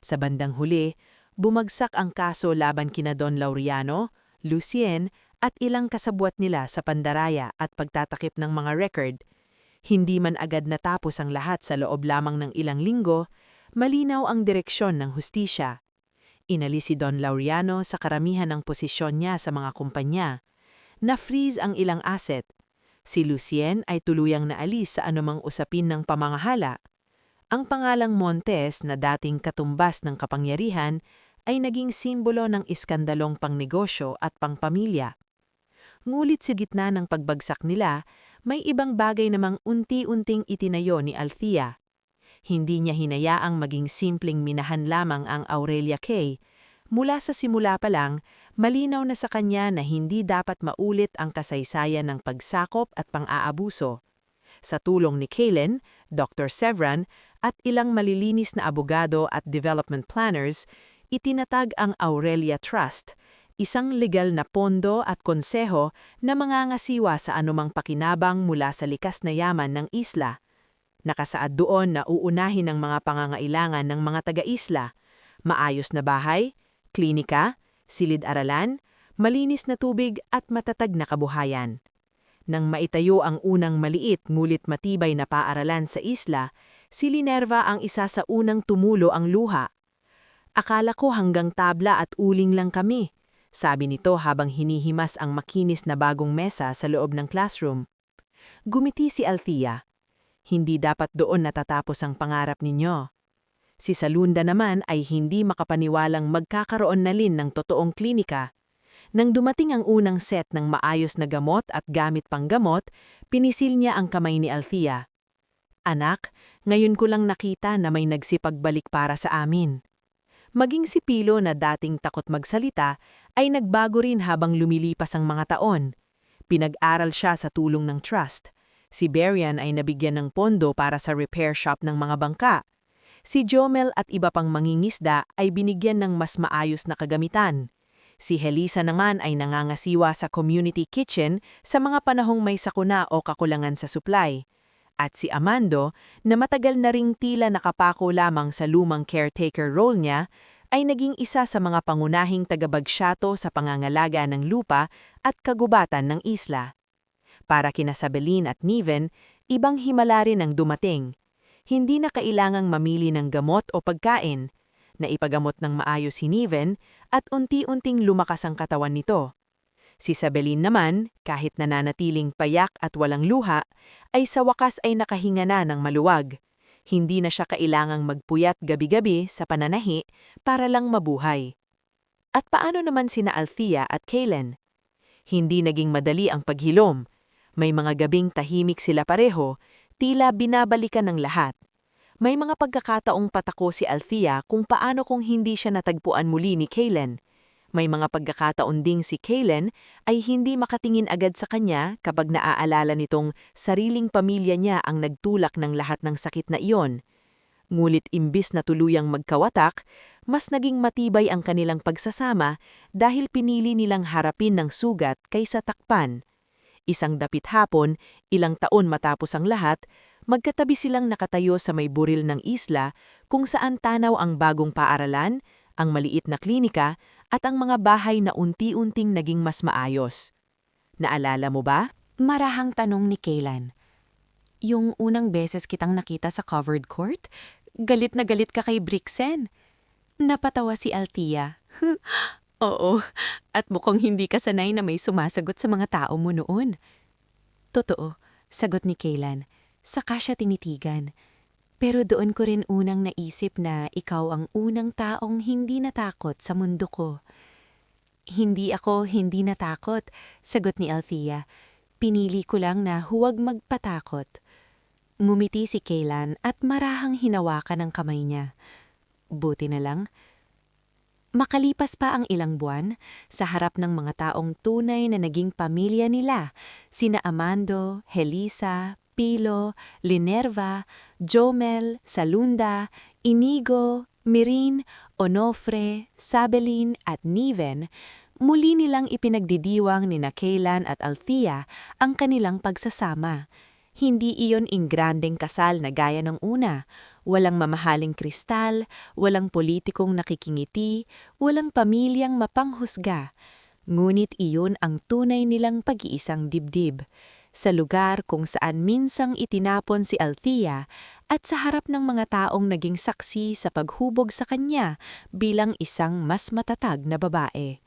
Speaker 2: Sa bandang huli, bumagsak ang kaso laban kina Don Laureano, Lucien at ilang kasabwat nila sa pandaraya at pagtatakip ng mga record. Hindi man agad natapos ang lahat sa loob lamang ng ilang linggo, malinaw ang direksyon ng hustisya. Inalis si Don Laureano sa karamihan ng posisyon niya sa mga kumpanya. Na-freeze ang ilang asset. Si Lucien ay tuluyang naalis sa anumang usapin ng pamamahala. Ang pangalang Montes na dating katumbas ng kapangyarihan ay naging simbolo ng iskandalong pangnegosyo at pangpamilya. Ngulit sa gitna ng pagbagsak nila, may ibang bagay namang unti-unting itinayo ni Althea. Hindi niya hinayaang maging simpleng minahan lamang ang Aurelia Kay. Mula sa simula pa lang, malinaw na sa kanya na hindi dapat maulit ang kasaysayan ng pagsakop at pang-aabuso. Sa tulong ni Kaylen, Dr. Sevran, at ilang malilinis na abogado at development planners, itinatag ang Aurelia Trust, isang legal na pondo at konseho na mangangasiwa sa anumang pakinabang mula sa likas na yaman ng isla. Nakasaad doon na uunahin ang mga pangangailangan ng mga taga-isla, maayos na bahay, klinika, silid-aralan, malinis na tubig at matatag na kabuhayan. Nang maitayo ang unang maliit ngulit matibay na paaralan sa isla, si Linerva ang isa sa unang tumulo ang luha. Akala ko hanggang tabla at uling lang kami, sabi nito habang hinihimas ang makinis na bagong mesa sa loob ng classroom. Gumiti si Althea. Hindi dapat doon natatapos ang pangarap ninyo. Si Salunda naman ay hindi makapaniwalang magkakaroon na rin ng totoong klinika.
Speaker 3: Nang dumating ang unang set ng maayos na gamot at gamit pang gamot, pinisil niya ang kamay ni Althea. Anak, ngayon ko lang nakita na may nagsipagbalik para sa amin. Maging si Pilo na dating takot magsalita ay nagbago rin habang lumilipas ang mga taon. Pinag-aral siya sa tulong ng trust. Si Berian ay nabigyan ng pondo para sa repair shop ng mga bangka. Si Jomel at iba pang mangingisda ay binigyan ng mas maayos na kagamitan. Si Helisa naman ay nangangasiwa sa community kitchen sa mga panahong may sakuna o kakulangan sa supply. At si Amando, na matagal na ring tila nakapako lamang sa lumang caretaker role niya, ay naging isa sa mga pangunahing tagabagsyato sa pangangalaga ng lupa at kagubatan ng isla. Para kina Sabelin at Niven, ibang himala rin ang dumating. Hindi na kailangang mamili ng gamot o pagkain. Naipagamot ng maayos si Niven at unti-unting lumakas ang katawan nito. Si Sabelin naman, kahit nananatiling payak at walang luha, ay sa wakas ay nakahinga na ng maluwag. Hindi na siya kailangang magpuyat gabi-gabi sa pananahi para lang mabuhay. At paano naman sina Althea at Kaylen? Hindi naging madali ang paghilom. May mga gabing tahimik sila pareho, tila binabalikan ng lahat. May mga pagkakataong patako si Althea kung paano kung hindi siya natagpuan muli ni Kaylen. May mga pagkakataon ding si Kaylen ay hindi makatingin agad sa kanya kapag naaalala nitong sariling pamilya niya ang nagtulak ng lahat ng sakit na iyon. Ngulit imbis na tuluyang magkawatak, mas naging matibay ang kanilang pagsasama dahil pinili nilang harapin ng sugat kaysa takpan. Isang dapit hapon, ilang taon matapos ang lahat, magkatabi silang nakatayo sa may buril ng isla kung saan tanaw ang bagong paaralan, ang maliit na klinika, at ang mga bahay na unti-unting naging mas maayos. Naalala mo ba?
Speaker 2: Marahang tanong ni Kaylan. Yung unang beses kitang nakita sa covered court, galit na galit ka kay Brixen. Napatawa si Althea. Oo, at mukhang hindi ka sanay na may sumasagot sa mga tao mo noon. Totoo, sagot ni Kaylan. Saka siya tinitigan. Pero doon ko rin unang naisip na ikaw ang unang taong hindi natakot sa mundo ko. Hindi ako hindi natakot, sagot ni Althea. Pinili ko lang na huwag magpatakot. Ngumiti si Kaylan at marahang hinawakan ang kamay niya. Buti na lang. Makalipas pa ang ilang buwan, sa harap ng mga taong tunay na naging pamilya nila, sina Amando, Helisa, Pilo, Linerva, Jomel, Salunda, Inigo, Mirin, Onofre, Sabelin at Niven, muli nilang ipinagdidiwang ni Kaylan at Althea ang kanilang pagsasama. Hindi iyon ingrandeng kasal na gaya ng una. Walang mamahaling kristal, walang politikong nakikingiti, walang pamilyang mapanghusga. Ngunit iyon ang tunay nilang pag-iisang dibdib. Sa lugar kung saan minsang itinapon si Althea at sa harap ng mga taong naging saksi sa paghubog sa kanya bilang isang mas matatag na babae.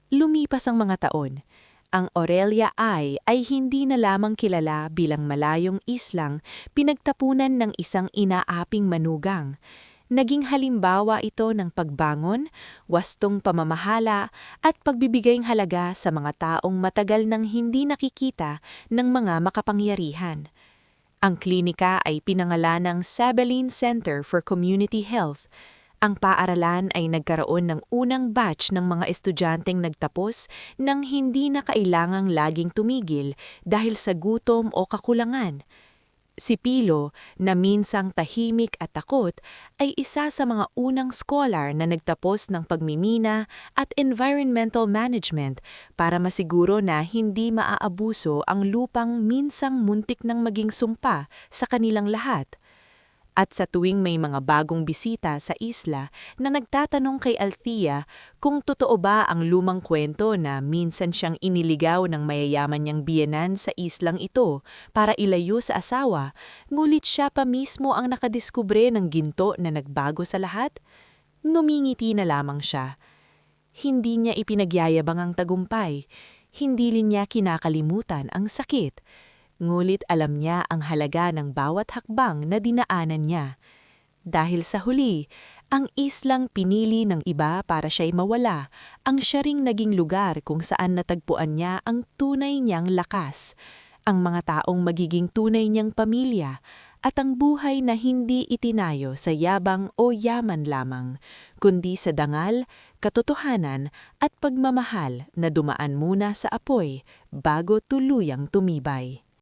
Speaker 2: Lumipas ang mga taon. Ang Aurelia ay hindi na lamang kilala bilang malayong islang pinagtapunan ng isang inaaping manugang. Naging halimbawa ito ng pagbangon, wastong pamamahala at pagbibigayng halaga sa mga taong matagal nang hindi nakikita ng mga makapangyarihan. Ang klinika ay pinangalan ng Sabelin Center for Community Health. Ang paaralan ay nagkaroon ng unang batch ng mga estudyanteng nagtapos nang hindi na kailangang laging tumigil dahil sa gutom o kakulangan. Si Pilo, na minsang tahimik at takot, ay isa sa mga unang scholar na nagtapos ng pagmimina at environmental management para masiguro na hindi maaabuso ang lupang minsang muntik nang maging sumpa sa kanilang lahat. At sa tuwing may mga bagong bisita sa isla na nagtatanong kay Althea kung totoo ba ang lumang kwento na minsan siyang iniligaw ng mayayaman niyang biyenan sa islang ito para ilayo sa asawa, ngulit siya pa mismo ang nakadiskubre ng ginto na nagbago sa lahat, numingiti na lamang siya. Hindi niya ipinagyayabang ang tagumpay, hindi rin niya kinakalimutan ang sakit. Ngulit alam niya ang halaga ng bawat hakbang na dinaanan niya. Dahil sa huli,
Speaker 3: Ang islang pinili ng iba para siya'y mawala, ang siya ring naging lugar kung saan natagpuan niya ang tunay niyang lakas, ang mga taong magiging tunay niyang pamilya, at ang buhay na hindi itinayo sa yabang o yaman lamang, kundi sa dangal, katotohanan at pagmamahal na dumaan muna sa apoy bago tuluyang tumibay.